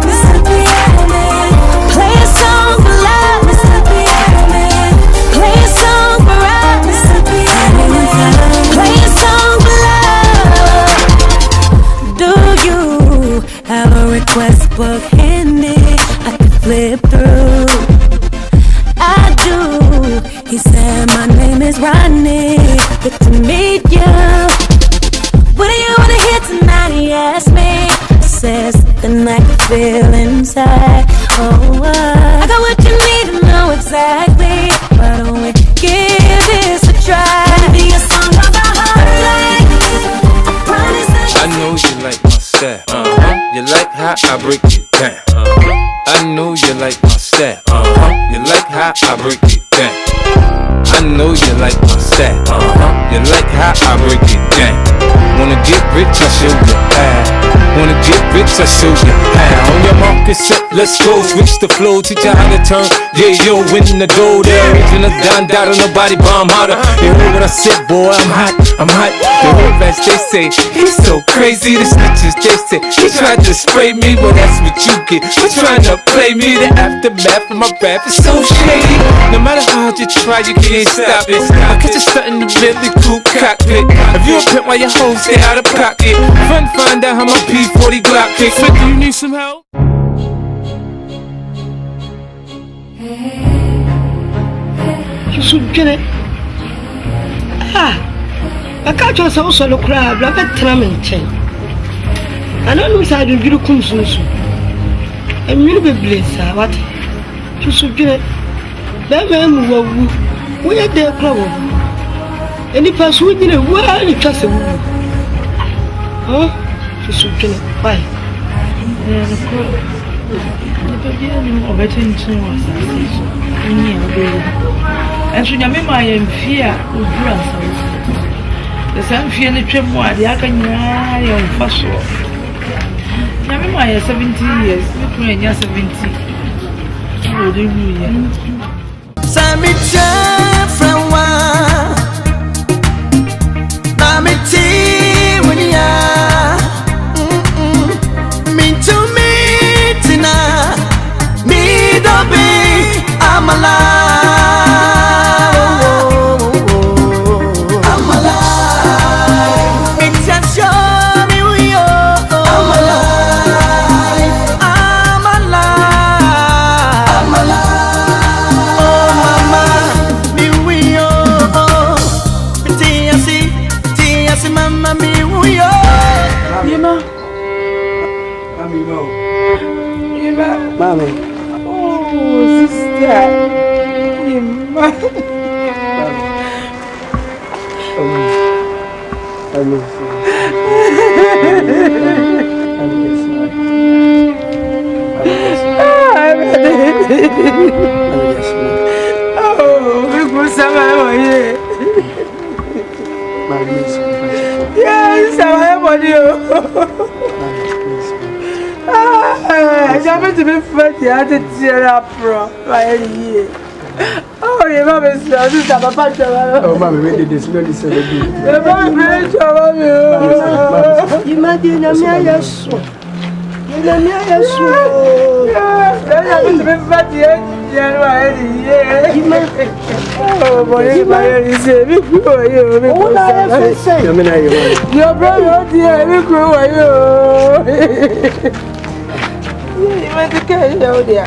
slip through. I do. He said my name is Rodney. Good to meet you. What do you wanna hear tonight? He asked me. Says something I can feel inside. Oh, I got what you need to know exactly. Why don't we give this a try? Be a song of a heartbreak. I promise I know you like my style. You like how I break it down. I know you like my style. You like how I break it down. I know you like my style. You like how I break it down. Wanna get rich, I show you how. Wanna get rich, I show you how. On your market set, let's go. Switch the flow, teach you how to turn. Yeah, yo, win the dough there. Original Don Dada, nobody bomb harder. You heard what I said, boy, I'm hot, I'm hot. The whole rest, they say, he's so crazy. The snitches, they say, he tried to spray me. Well, that's what you get for trying to play me. The aftermath of my rap is so shady. No matter how hard you try, you can't stop it. I catch you starting to really cool cockpit. If you a pimp while your hoes stay out of pocket, fun find out how my P40 Glock kicks. So do you need some help? Susugene. I catch us also look crab, like a tramming chain. I don't know if I do you come soon. And you'll be blessed, what? Susugene. That man, we are there, club. Any person within a while, you trust a woman. Huh? Susugene. Why? And so, Yamima, I am fear with grass. The sun fear the trim wide, the Akanya, your fashion. Yamima, I am 17 years, between your 70. Oh, do you? Sammy from one. Mammy tea when you are. Mean to me, Tina. Me don't be, I'm alive. I'm alive. It's just show me who you are. I'm alive. I'm alive. I'm alive. Oh mama, me we are. Tia mama me we are. You know. Mommy. Oh, sister. Oh, we go somewhere here. Yes, I'm on you. I'm going to be funny. I had to tear up from my year. Oh, your mom is not just a bunch of. Oh, mommy, we did this. No, this is you imagine a yes. You know, yes. I'm going to be funny. Oh, boy, is your brother, dear, we grew you. You went to carry out there.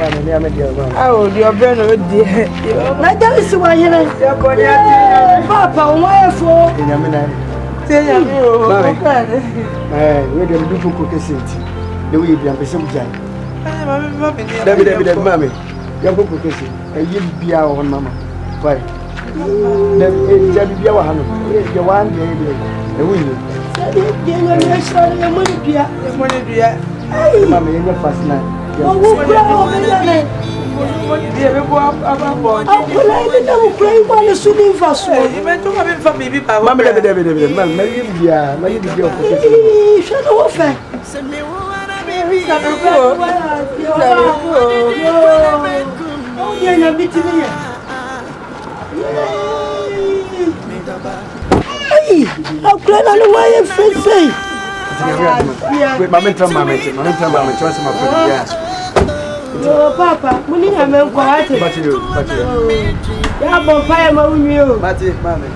Oh, your brother, dear. That is why you know, Papa, why for? We don't do cookies. The way you are some jam. David, mammy. You have cookies. And you be our own mamma. Why? Then be our hand. You want the window. Mamma, you're fast now. Papa, we need a man quiet. But you, yeah, but I am on you. Mammy.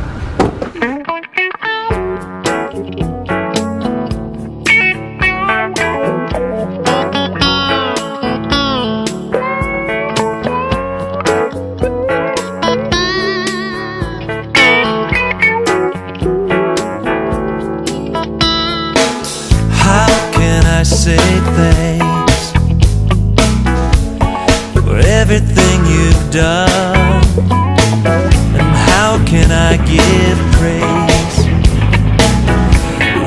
everything you've done, and how can I give praise?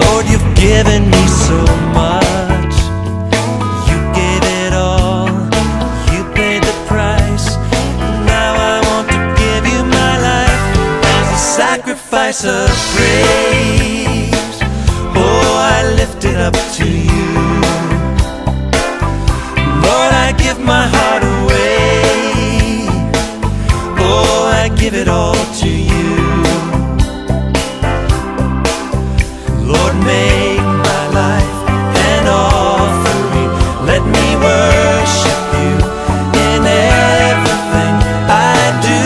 Lord, you've given me so much. You gave it all, you paid the price. Now I want to give you my life as a sacrifice of praise. Oh, I lift it up to you. Lord, I give my heart away. Oh, I give it all to you. Lord, make my life an offering. Let me worship you in everything I do.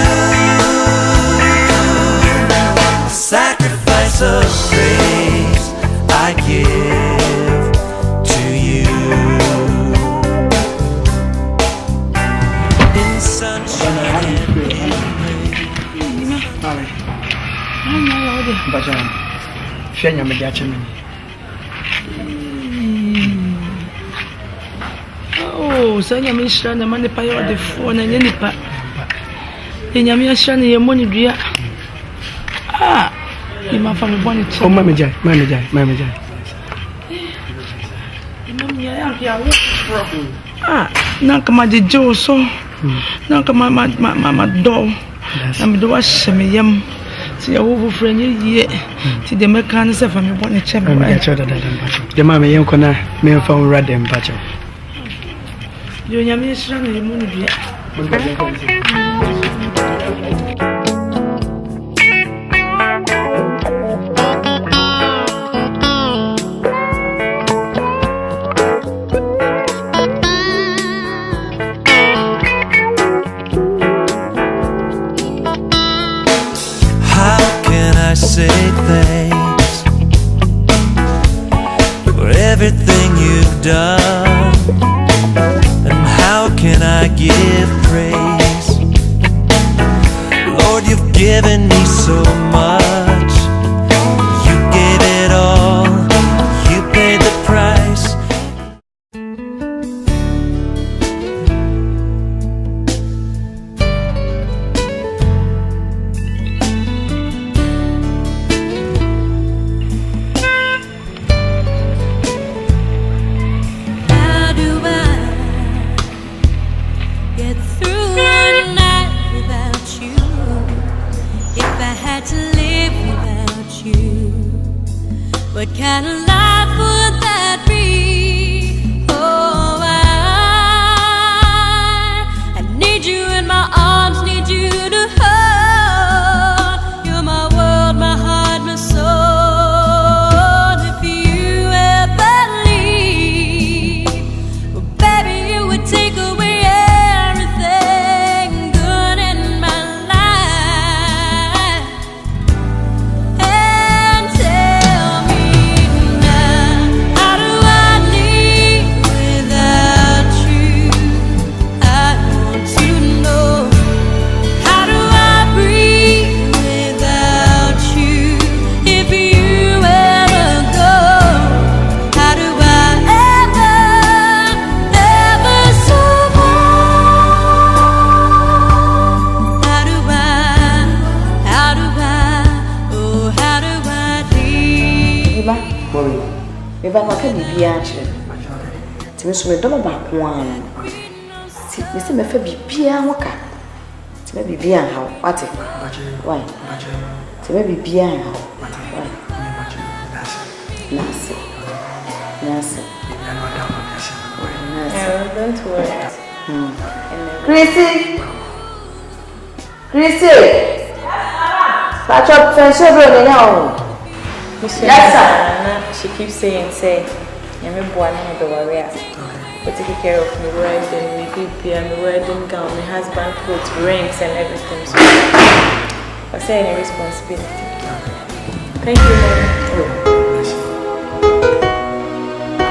A sacrifice of praise I give to you. In sunshine and in rain. Shenya me dia cheme. Oh, sanya me shira na mane pa yo de fo na nye nipa. Enya me shira na ye moni dua. Ah, e ma fa me boni che. Oh, mama jai. Ina me ya ya wo. Ah, na kama de jo so. Na kama ma do. Na me do wa sheme yam. See a whole friend ye. See the mechanics for me want to check my children. The mammy, you can me found red and batcher. You know, me is running the moon. Say thanks for everything you've done, and how can I give praise? Lord, you've given me so much. You gave it all, you paid the price. What kind of life would that be? Oh, I need you in my arms, need you to hold. You're my world, my heart, my soul. If you ever leave, well, baby, you would take away everything good in my life. And tell me, if I'm not going to be answered, to Miss Madonna back one. Mr. Meffa be Pia Waka. To maybe be a how, what it? Why? To maybe be a how. Why? Nancy. Don't worry. Chrissy! Patch up friendship now. Yes, sir. She keeps saying, I'm a boy, I'm a worry. But take care of me, wedding, me baby, and the wedding gown, my husband clothes, rings, and everything. So I say any responsibility. Thank you, Mom.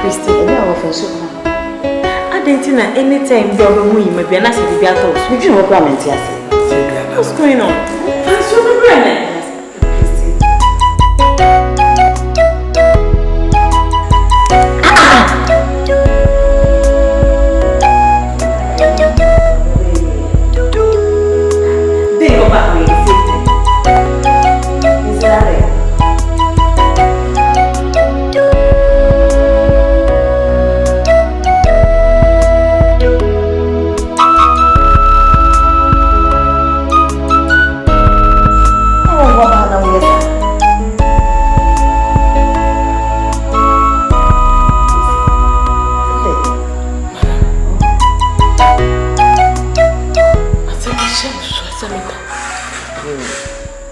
Christy, I'm not friendship now. I didn't know anytime the other woman may be an answer to the adults. We do not comment, yes. What's going on? What's your brain?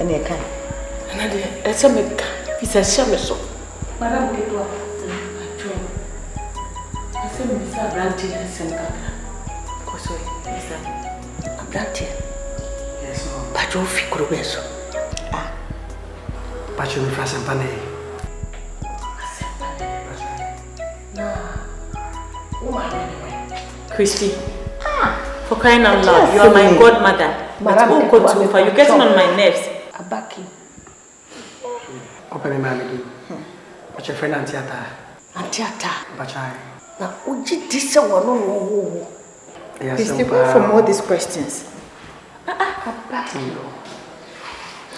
And I can. And I said, it's a shame. So, Madam, I said, Mr. Branty and Senka. Oh, sorry, Mr. Branty. Yes, but you figure beso. Ah, but you me frasa pane. Christy, for crying out loud, you are my godmother. But who could too far? You're getting on my nerves. Abaki. Open me, mammy. What's your friend, Antiata? Antiata. Bachai. Now, would you disagree? Christy, go from all these questions.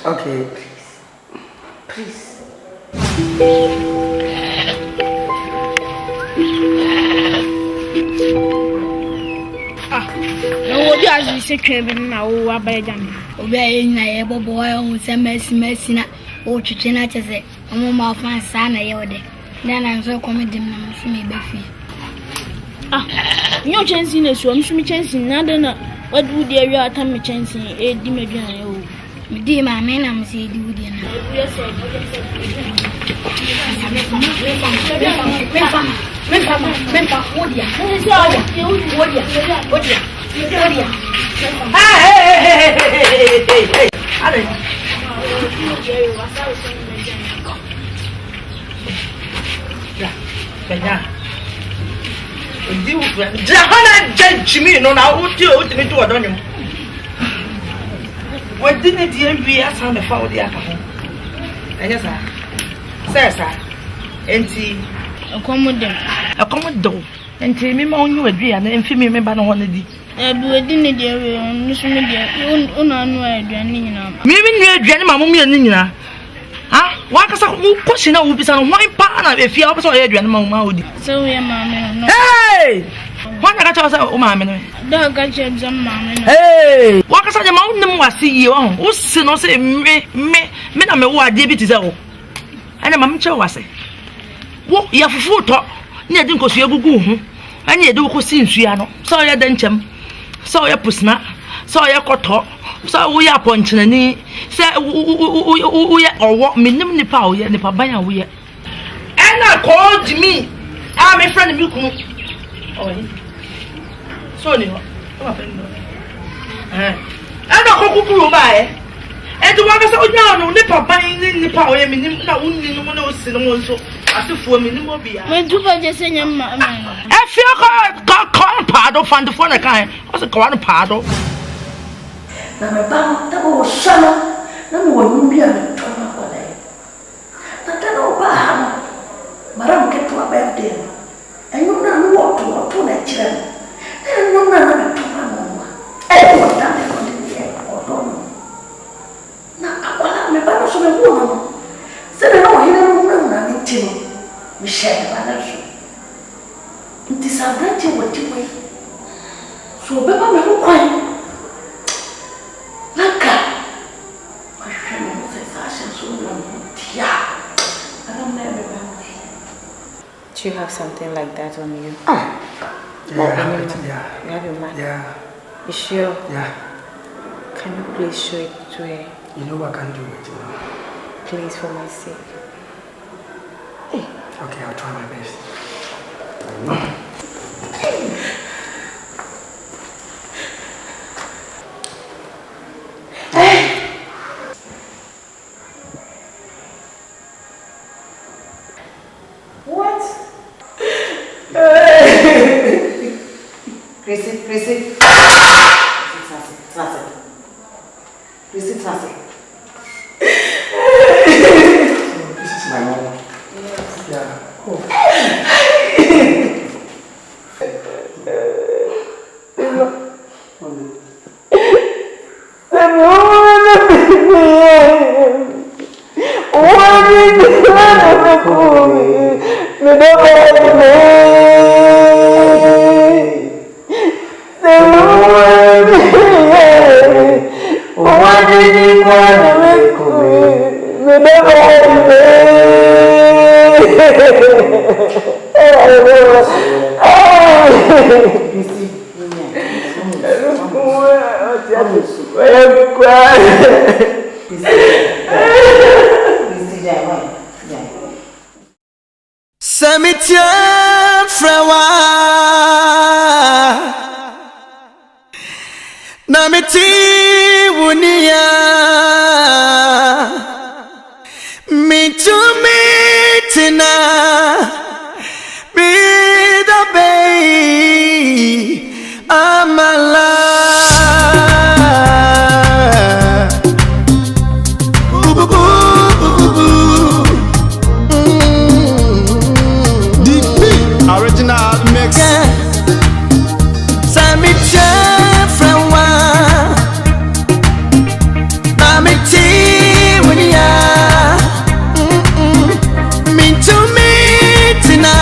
Okay. Please. No, what does you say? Kevin, now, what by Jam? Obeying a boy who said Messina or Chichina to say, I'm my fan, son, a yode. Then I'm so committed, me, Buffy. No chance in a swim, some chance in another. What would you have time chance in a dimmer? Dear, my man, I'm saying, do you know? What didn't the MBS on the foul the alcohol? I guess I says I empty a common door and tell me on you agree and then feel me remember one of the didn't maybe near Grandma Nina. Ah, why can't I question out with some wine partner if you also had Grandma Maudi? So, Mamma. Hey! Why not I saw Mamma? Don't get your mamma. Hey! What can I say? Mountain was see you on? Who's no say me, I'm a word deputy. And a mamma was say, what you have a foot talk? Near didn't go see a goo. And you do go see Siano. So you're dencham. So you're pusna. So you're got talk. So we are punching a knee. Say, or what minimum the power yet the pabaya we are. And I called me. I'm a friend of you. Oh, so you know. I don't go by. And the one I saw no nipper buying in the power, minimum, no one else, so as to for minimum be. When do I just say, I feel called Pado, find the phone a kind. What's a corner Pado? Na mebam tabo shano na mo wumbi ametoma kwa nae na tena oba maram ketu abede enyo na no woto na kire enyo na metoma mama wata me ko ndi odono na akwala mebam so me wo no se na o hina no na mitimo mi shede bana so nti sabrati woti we so beba me ko kwai Do you have something like that on you? Yeah, You have your man? Yeah. You sure? Yeah. Can you please show it to her? You know I can't do it, you know. Please, for my sake. Okay, I'll try my best. Chrissy. Chrissy. This is my mom. Yes. Yeah. Oh. Samitian frawa Namiti wunia Mitumina Bida bay Amala Original mix. Sammy Jeffrewa Namiti Winia Me to me tina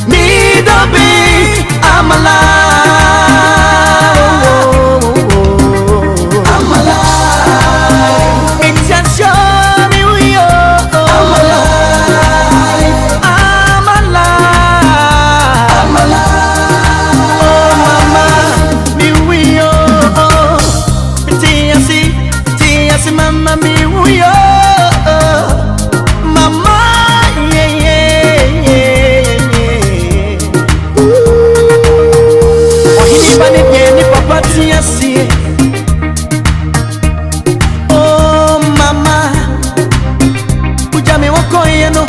Me dobe Amala Amala It's just show me we Amala Mama mi wuyo mama ohini bani ni papa tiasi oh mama ujame wako yeno